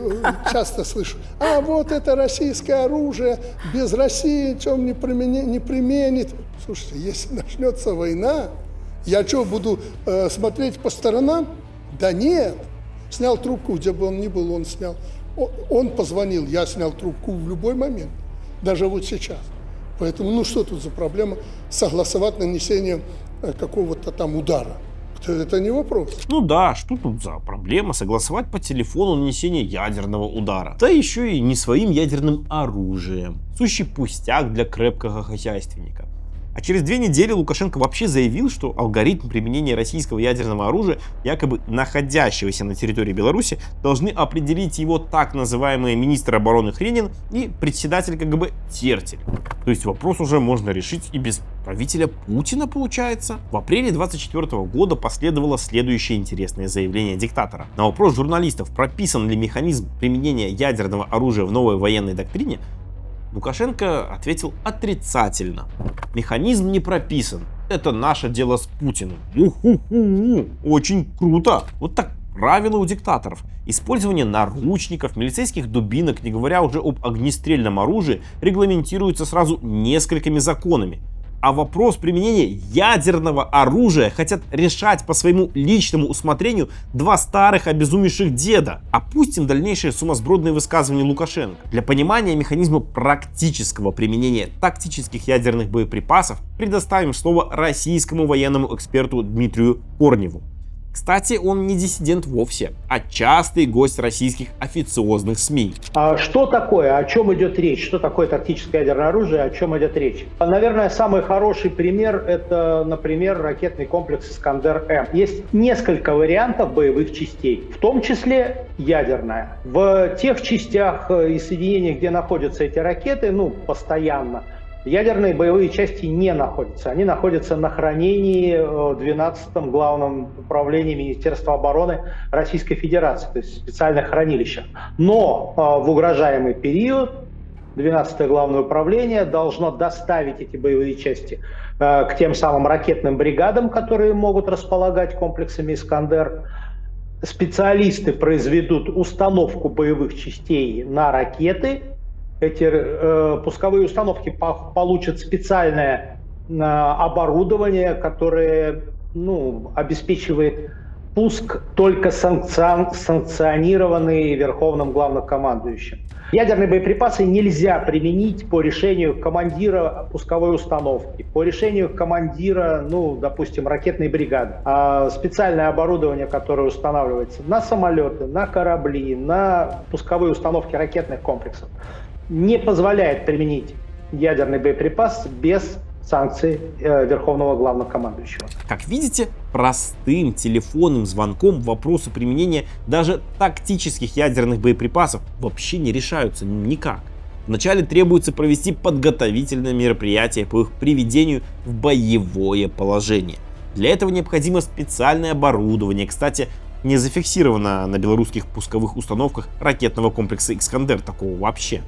часто слышу, вот это российское оружие, без России ничего не применит. Слушайте, если начнется война, я что, буду смотреть по сторонам? Да нет. Снял трубку, где бы он ни был, он снял. Он позвонил, я снял трубку в любой момент. Даже вот сейчас. Поэтому, что тут за проблема согласовать нанесение какого-то там удара? Это не вопрос. Да, что тут за проблема согласовать по телефону нанесение ядерного удара? Да еще и не своим ядерным оружием. Сущий пустяк для крепкого хозяйственника. А через 2 недели Лукашенко вообще заявил, что алгоритм применения российского ядерного оружия, якобы находящегося на территории Беларуси, должны определить его так называемые министр обороны Хренин и председатель КГБ Тертель. То есть вопрос уже можно решить и без правителя Путина, получается. В апреле 2024 года последовало следующее интересное заявление диктатора. На вопрос журналистов, прописан ли механизм применения ядерного оружия в новой военной доктрине, Лукашенко ответил отрицательно. Механизм не прописан. Это наше дело с Путиным. Очень круто. Вот так Правила у диктаторов. Использование наручников, милицейских дубинок, не говоря уже об огнестрельном оружии, регламентируется сразу несколькими законами. А вопрос применения ядерного оружия хотят решать по своему личному усмотрению два старых обезумевших деда. Опустим дальнейшие сумасбродные высказывания Лукашенко. Для понимания механизма практического применения тактических ядерных боеприпасов предоставим слово российскому военному эксперту Дмитрию Корневу. Кстати, он не диссидент вовсе, а частый гость российских официозных СМИ. А что такое, о чем идет речь? Что такое тактическое ядерное оружие, о чем идет речь? Наверное, самый хороший пример – это, например, ракетный комплекс «Искандер-М». Есть несколько вариантов боевых частей, в том числе ядерная. В тех частях и соединениях, где находятся эти ракеты, постоянно, ядерные боевые части не находятся. Они находятся на хранении в 12-м главном управлении Министерства обороны Российской Федерации, то есть в специальных хранилищах. Но в угрожаемый период 12-е главное управление должно доставить эти боевые части к тем самым ракетным бригадам, которые могут располагать комплексами «Искандер». Специалисты произведут установку боевых частей на ракеты. Эти пусковые установки получат специальное оборудование, которое обеспечивает пуск только санкционированный Верховным Главнокомандующим. Ядерные боеприпасы нельзя применить по решению командира пусковой установки, по решению командира, допустим, ракетной бригады. А специальное оборудование, которое устанавливается на самолеты, на корабли, на пусковые установки ракетных комплексов, не позволяет применить ядерный боеприпас без санкций Верховного Главнокомандующего. Как видите, простым телефонным звонком вопросы применения даже тактических ядерных боеприпасов вообще не решаются никак. Вначале требуется провести подготовительное мероприятие по их приведению в боевое положение. Для этого необходимо специальное оборудование, кстати, не зафиксировано на белорусских пусковых установках ракетного комплекса «Искандер», такого вообще.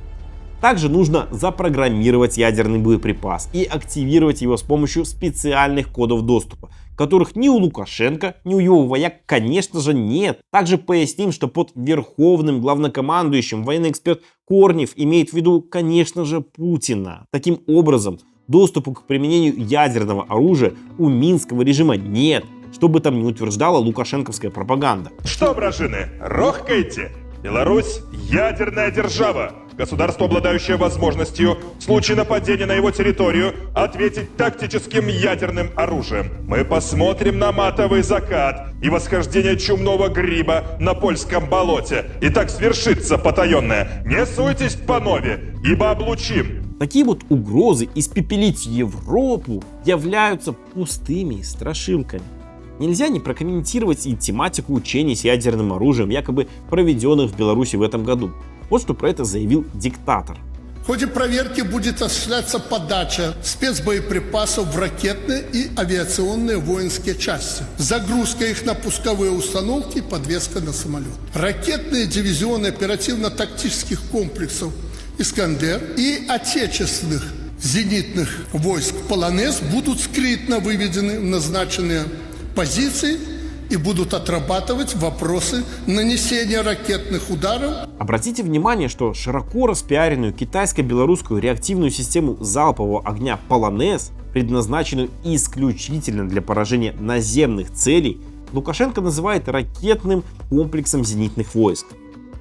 Также нужно запрограммировать ядерный боеприпас и активировать его с помощью специальных кодов доступа, которых ни у Лукашенко, ни у его вояк, конечно же, нет. Также поясним, что под Верховным Главнокомандующим военный эксперт Корнев имеет в виду, конечно же, Путина. Таким образом, доступа к применению ядерного оружия у Минского режима нет, что бы там ни утверждала лукашенковская пропаганда. Что, вражины, рохкаете? Беларусь – ядерная держава. Государство, обладающее возможностью в случае нападения на его территорию ответить тактическим ядерным оружием. Мы посмотрим на матовый закат и восхождение чумного гриба на польском болоте. И так свершится потаенное. Не суйтесь, панове, ибо облучим. Такие вот угрозы испепелить Европу являются пустыми страшилками. Нельзя не прокомментировать и тематику учений с ядерным оружием, якобы проведенных в Беларуси в этом году. Вот что про это заявил диктатор. В ходе проверки будет осуществляться подача спецбоеприпасов в ракетные и авиационные воинские части, загрузка их на пусковые установки и подвеска на самолет. Ракетные дивизионы оперативно-тактических комплексов «Искандер» и отечественных зенитных войск «Полонез» будут скрытно выведены в назначенные позиции и будут отрабатывать вопросы нанесения ракетных ударов. Обратите внимание, что широко распиаренную китайско-белорусскую реактивную систему залпового огня «Полонез», предназначенную исключительно для поражения наземных целей, Лукашенко называет ракетным комплексом зенитных войск.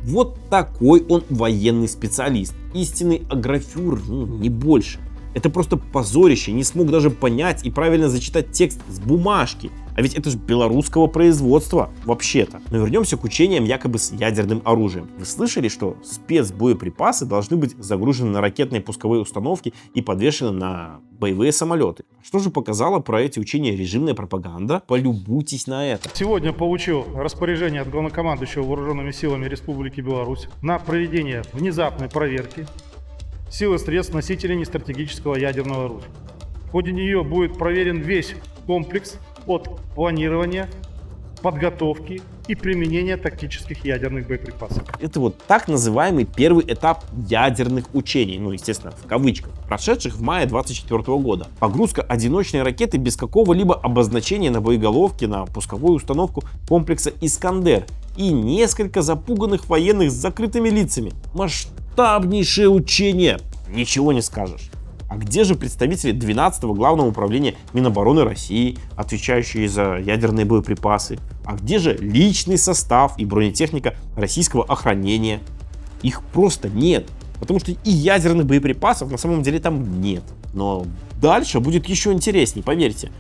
Вот такой он военный специалист, истинный агрофюрер, не больше. Это просто позорище, не смог даже понять и правильно зачитать текст с бумажки. А ведь это же белорусского производства, вообще-то. Но вернемся к учениям якобы с ядерным оружием. Вы слышали, что спецбоеприпасы должны быть загружены на ракетные пусковые установки и подвешены на боевые самолеты? Что же показала про эти учения режимная пропаганда? Полюбуйтесь на это. Сегодня получил распоряжение от главнокомандующего Вооруженными силами Республики Беларусь на проведение внезапной проверки сил и средств носителей нестратегического ядерного оружия. В ходе нее будет проверен весь комплекс от планирования подготовки и применения тактических ядерных боеприпасов. Это вот так называемый первый этап ядерных учений, ну, естественно, в кавычках, прошедших в мае 2024 года. Погрузка одиночной ракеты без какого-либо обозначения на боеголовке на пусковую установку комплекса «Искандер» и несколько запуганных военных с закрытыми лицами. Масштабнейшее учение, ничего не скажешь. А где же представители 12-го Главного управления Минобороны России, отвечающие за ядерные боеприпасы? А где же личный состав и бронетехника российского охранения? Их просто нет, потому что и ядерных боеприпасов на самом деле там нет. Но дальше будет еще интереснее, поверьте.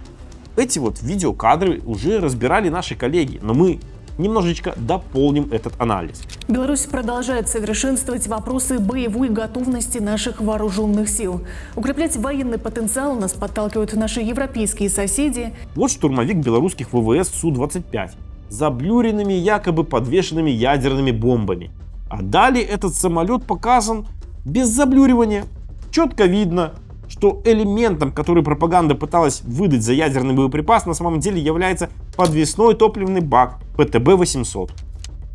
Эти вот видеокадры уже разбирали наши коллеги, но мы немножечко дополним этот анализ. Беларусь продолжает совершенствовать вопросы боевой готовности наших вооруженных сил. Укреплять военный потенциал нас подталкивают наши европейские соседи. Вот штурмовик белорусских ВВС Су-25 с заблюренными, якобы подвешенными ядерными бомбами. А далее этот самолет показан без заблюривания. Четко видно, что элементом, который пропаганда пыталась выдать за ядерный боеприпас, на самом деле является подвесной топливный бак ПТБ-800.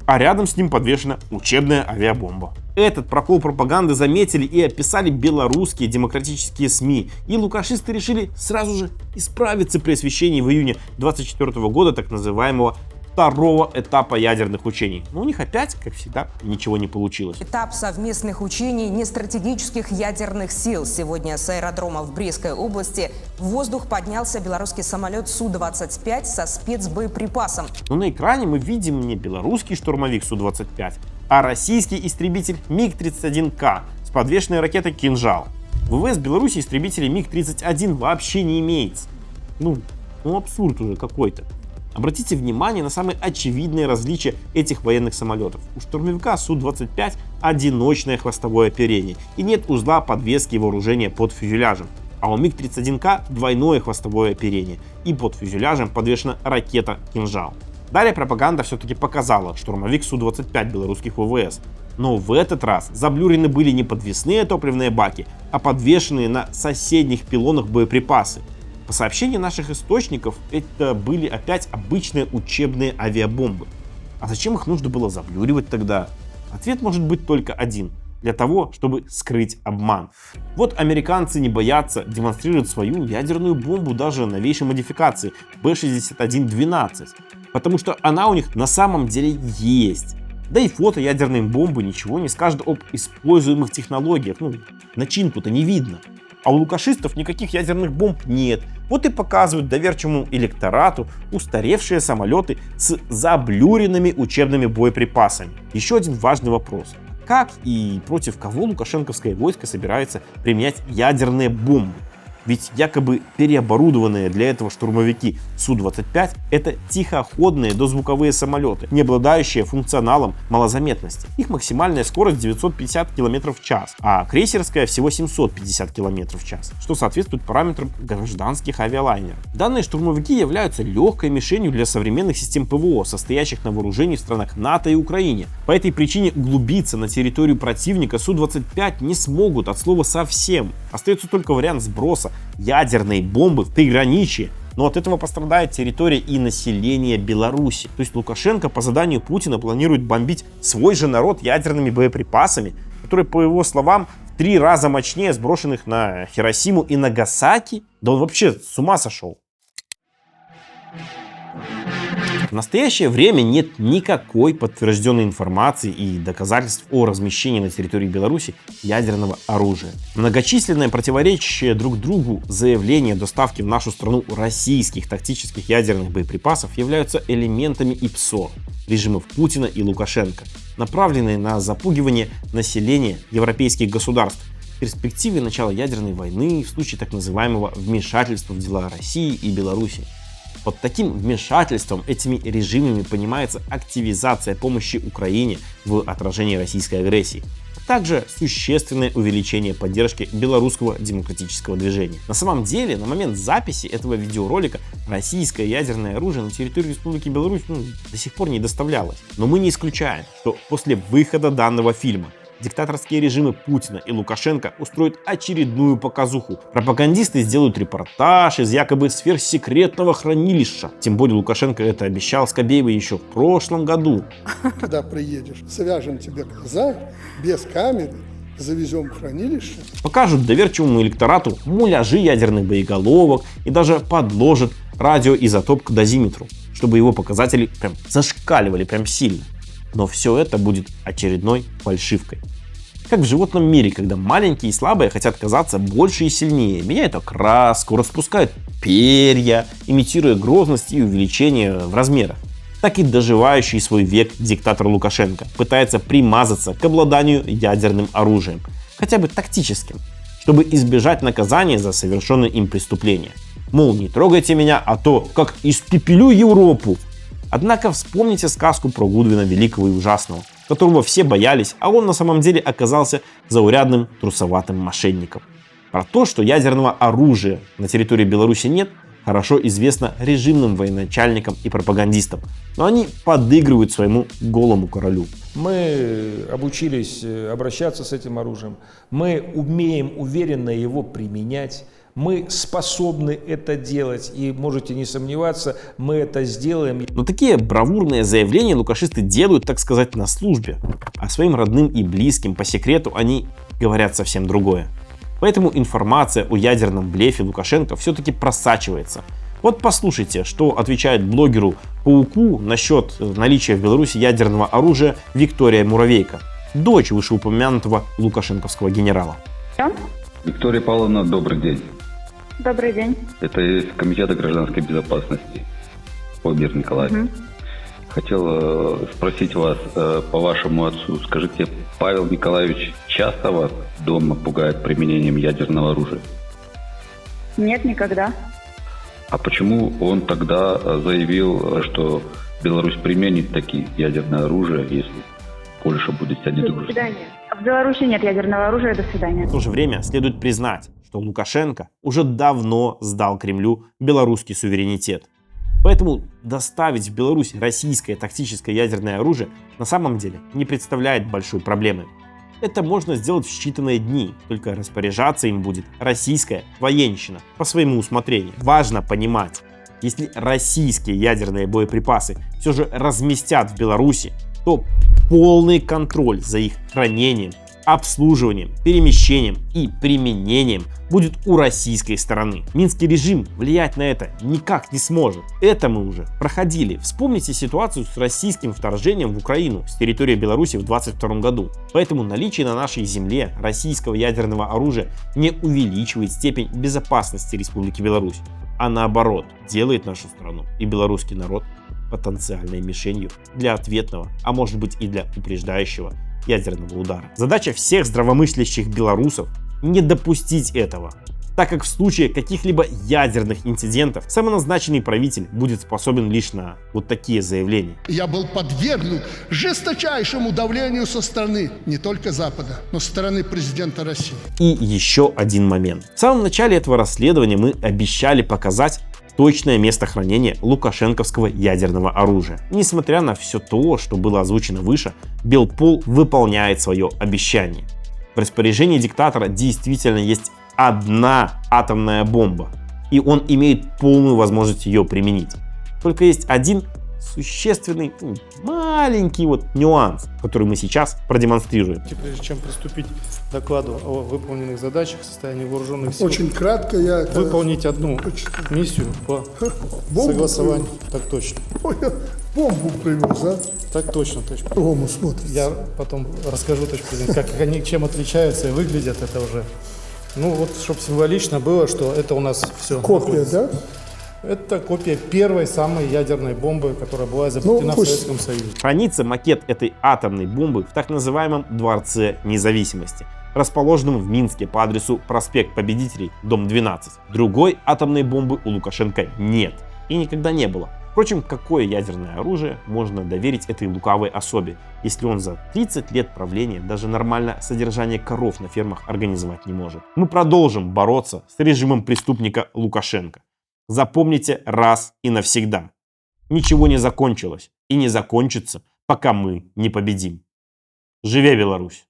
А рядом с ним подвешена учебная авиабомба. Этот прокол пропаганды заметили и описали белорусские демократические СМИ. И лукашисты решили сразу же исправиться при освещении в июне 2024 года так называемого второго этапа ядерных учений. Но у них опять, как всегда, ничего не получилось. Этап совместных учений нестратегических ядерных сил. Сегодня с аэродрома в Брестской области в воздух поднялся белорусский самолет Су-25 со спецбоеприпасом. Но на экране мы видим не белорусский штурмовик Су-25, а российский истребитель МиГ-31К с подвешенной ракетой «Кинжал». В ВВС Беларуси истребителей МиГ-31 вообще не имеется. Ну абсурд уже какой-то. Обратите внимание на самые очевидные различия этих военных самолетов. У штурмовика Су-25 одиночное хвостовое оперение и нет узла подвески вооружения под фюзеляжем. А у МиГ-31К двойное хвостовое оперение и под фюзеляжем подвешена ракета «Кинжал». Далее пропаганда все-таки показала штурмовик Су-25 белорусских ВВС. Но в этот раз заблюрены были не подвесные топливные баки, а подвешенные на соседних пилонах боеприпасы. По сообщению наших источников, это были опять обычные учебные авиабомбы. А зачем их нужно было заблюривать тогда? Ответ может быть только один. Для того, чтобы скрыть обман. Вот американцы не боятся демонстрировать свою ядерную бомбу даже новейшей модификации Б-61-12. Потому что она у них на самом деле есть. Да и фото ядерной бомбы ничего не скажет об используемых технологиях. Начинку-то не видно. А у лукашистов никаких ядерных бомб нет. Вот и показывают доверчивому электорату устаревшие самолеты с заблюренными учебными боеприпасами. Еще один важный вопрос. Как и против кого лукашенковское войско собирается применять ядерные бомбы? Ведь якобы переоборудованные для этого штурмовики Су-25 это тихоходные дозвуковые самолеты, не обладающие функционалом малозаметности. Их максимальная скорость 950 км в час, а крейсерская всего 750 км в час, что соответствует параметрам гражданских авиалайнеров. Данные штурмовики являются легкой мишенью для современных систем ПВО, состоящих на вооружении в странах НАТО и Украине. По этой причине углубиться на территорию противника Су-25 не смогут от слова совсем. Остается только вариант сброса ядерной бомбы в приграничье, но от этого пострадает территория и население Беларуси. То есть Лукашенко по заданию Путина планирует бомбить свой же народ ядерными боеприпасами, которые, по его словам, в 3 раза мощнее сброшенных на Хиросиму и Нагасаки. Да он вообще с ума сошел. В настоящее время нет никакой подтвержденной информации и доказательств о размещении на территории Беларуси ядерного оружия. Многочисленные противоречащие друг другу заявления о доставке в нашу страну российских тактических ядерных боеприпасов являются элементами ИПСО режимов Путина и Лукашенко, направленные на запугивание населения европейских государств в перспективе начала ядерной войны в случае так называемого вмешательства в дела России и Беларуси. Под таким вмешательством этими режимами понимается активизация помощи Украине в отражении российской агрессии, а также существенное увеличение поддержки белорусского демократического движения. На самом деле, на момент записи этого видеоролика российское ядерное оружие на территорию Республики Беларусь до сих пор не доставлялось. Но мы не исключаем, что после выхода данного фильма Диктаторские режимы Путина и Лукашенко устроят очередную показуху. Пропагандисты сделают репортаж из якобы сверхсекретного хранилища. Тем более Лукашенко это обещал Скабеевой еще в прошлом году. Когда приедешь, свяжем тебе глаза без камеры, завезем в хранилище. Покажут доверчивому электорату муляжи ядерных боеголовок и даже подложат радиоизотоп к дозиметру, чтобы его показатели прям зашкаливали прям сильно. Но все это будет очередной фальшивкой. Как в животном мире, когда маленькие и слабые хотят казаться больше и сильнее, меняют окраску, распускают перья, имитируя грозность и увеличение в размерах. Так и доживающий свой век диктатор Лукашенко пытается примазаться к обладанию ядерным оружием, хотя бы тактическим, чтобы избежать наказания за совершенное им преступление. Мол, не трогайте меня, а то как испепелю Европу. Однако вспомните сказку про Гудвина Великого и Ужасного, которого все боялись, а он на самом деле оказался заурядным трусоватым мошенником. Про то, что ядерного оружия на территории Беларуси нет, хорошо известно режимным военачальникам и пропагандистам, но они подыгрывают своему голому королю. Мы обучились обращаться с этим оружием, мы умеем уверенно его применять. Мы способны это делать, и можете не сомневаться, мы это сделаем. Но такие бравурные заявления лукашисты делают, так сказать, на службе. А своим родным и близким по секрету они говорят совсем другое. Поэтому информация о ядерном блефе Лукашенко все-таки просачивается. Вот послушайте, что отвечает блогеру Пауку насчет наличия в Беларуси ядерного оружия Виктория Муравейко, дочь вышеупомянутого лукашенковского генерала. Виктория Павловна, добрый день. Добрый день. Это из Комитета гражданской безопасности. Владимир Николаевич. Хотел спросить вас по вашему отцу. Скажите, Павел Николаевич часто вас дома пугает применением ядерного оружия? Нет, никогда. А почему он тогда заявил, что Беларусь применит такие ядерное оружие, если Польша будет себя не До дружить? свидания. В Беларуси нет ядерного оружия. До свидания. В то же время следует признать, что Лукашенко уже давно сдал Кремлю белорусский суверенитет. Поэтому доставить в Беларусь российское тактическое ядерное оружие на самом деле не представляет большой проблемы. Это можно сделать в считанные дни, только распоряжаться им будет российская военщина по своему усмотрению. Важно понимать, если российские ядерные боеприпасы все же разместят в Беларуси, то полный контроль за их хранением, обслуживанием, перемещением и применением будет у российской стороны. Минский режим влиять на это никак не сможет. Это мы уже проходили. Вспомните ситуацию с российским вторжением в Украину с территории Беларуси в 2022 году. Поэтому наличие на нашей земле российского ядерного оружия не увеличивает степень безопасности Республики Беларусь, а наоборот делает нашу страну и белорусский народ потенциальной мишенью для ответного, а может быть и для упреждающего ядерного удара. Задача всех здравомыслящих белорусов не допустить этого, так как в случае каких-либо ядерных инцидентов самоназначенный правитель будет способен лишь на вот такие заявления. Я был подвергнут жесточайшему давлению со стороны не только Запада, но со стороны президента России. И еще один момент. В самом начале этого расследования мы обещали показать точное место хранения лукашенковского ядерного оружия. Несмотря на все то, что было озвучено выше, Белпол выполняет свое обещание. В распоряжении диктатора действительно есть одна атомная бомба, и он имеет полную возможность ее применить. Только есть один существенный, маленький нюанс, который мы сейчас продемонстрируем. Прежде чем приступить к докладу о выполненных задачах в состоянии вооруженных сил, очень кратко я выполнить одну миссию по согласованию. Так точно. Ой, бомбу привез, а? Так точно, точно. По-другому смотрится. Я потом расскажу точно, как они чем отличаются и выглядят это уже. Ну вот, чтобы символично было, что это у нас все. Копия, да? Это копия первой самой ядерной бомбы, которая была изобретена в Советском Союзе. Хранится макет этой атомной бомбы в так называемом Дворце Независимости, расположенном в Минске по адресу проспект Победителей, дом 12. Другой атомной бомбы у Лукашенко нет и никогда не было. Впрочем, какое ядерное оружие можно доверить этой лукавой особе, если он за 30 лет правления даже нормально содержание коров на фермах организовать не может? Мы продолжим бороться с режимом преступника Лукашенко. Запомните раз и навсегда. Ничего не закончилось и не закончится, пока мы не победим. Живе Беларусь!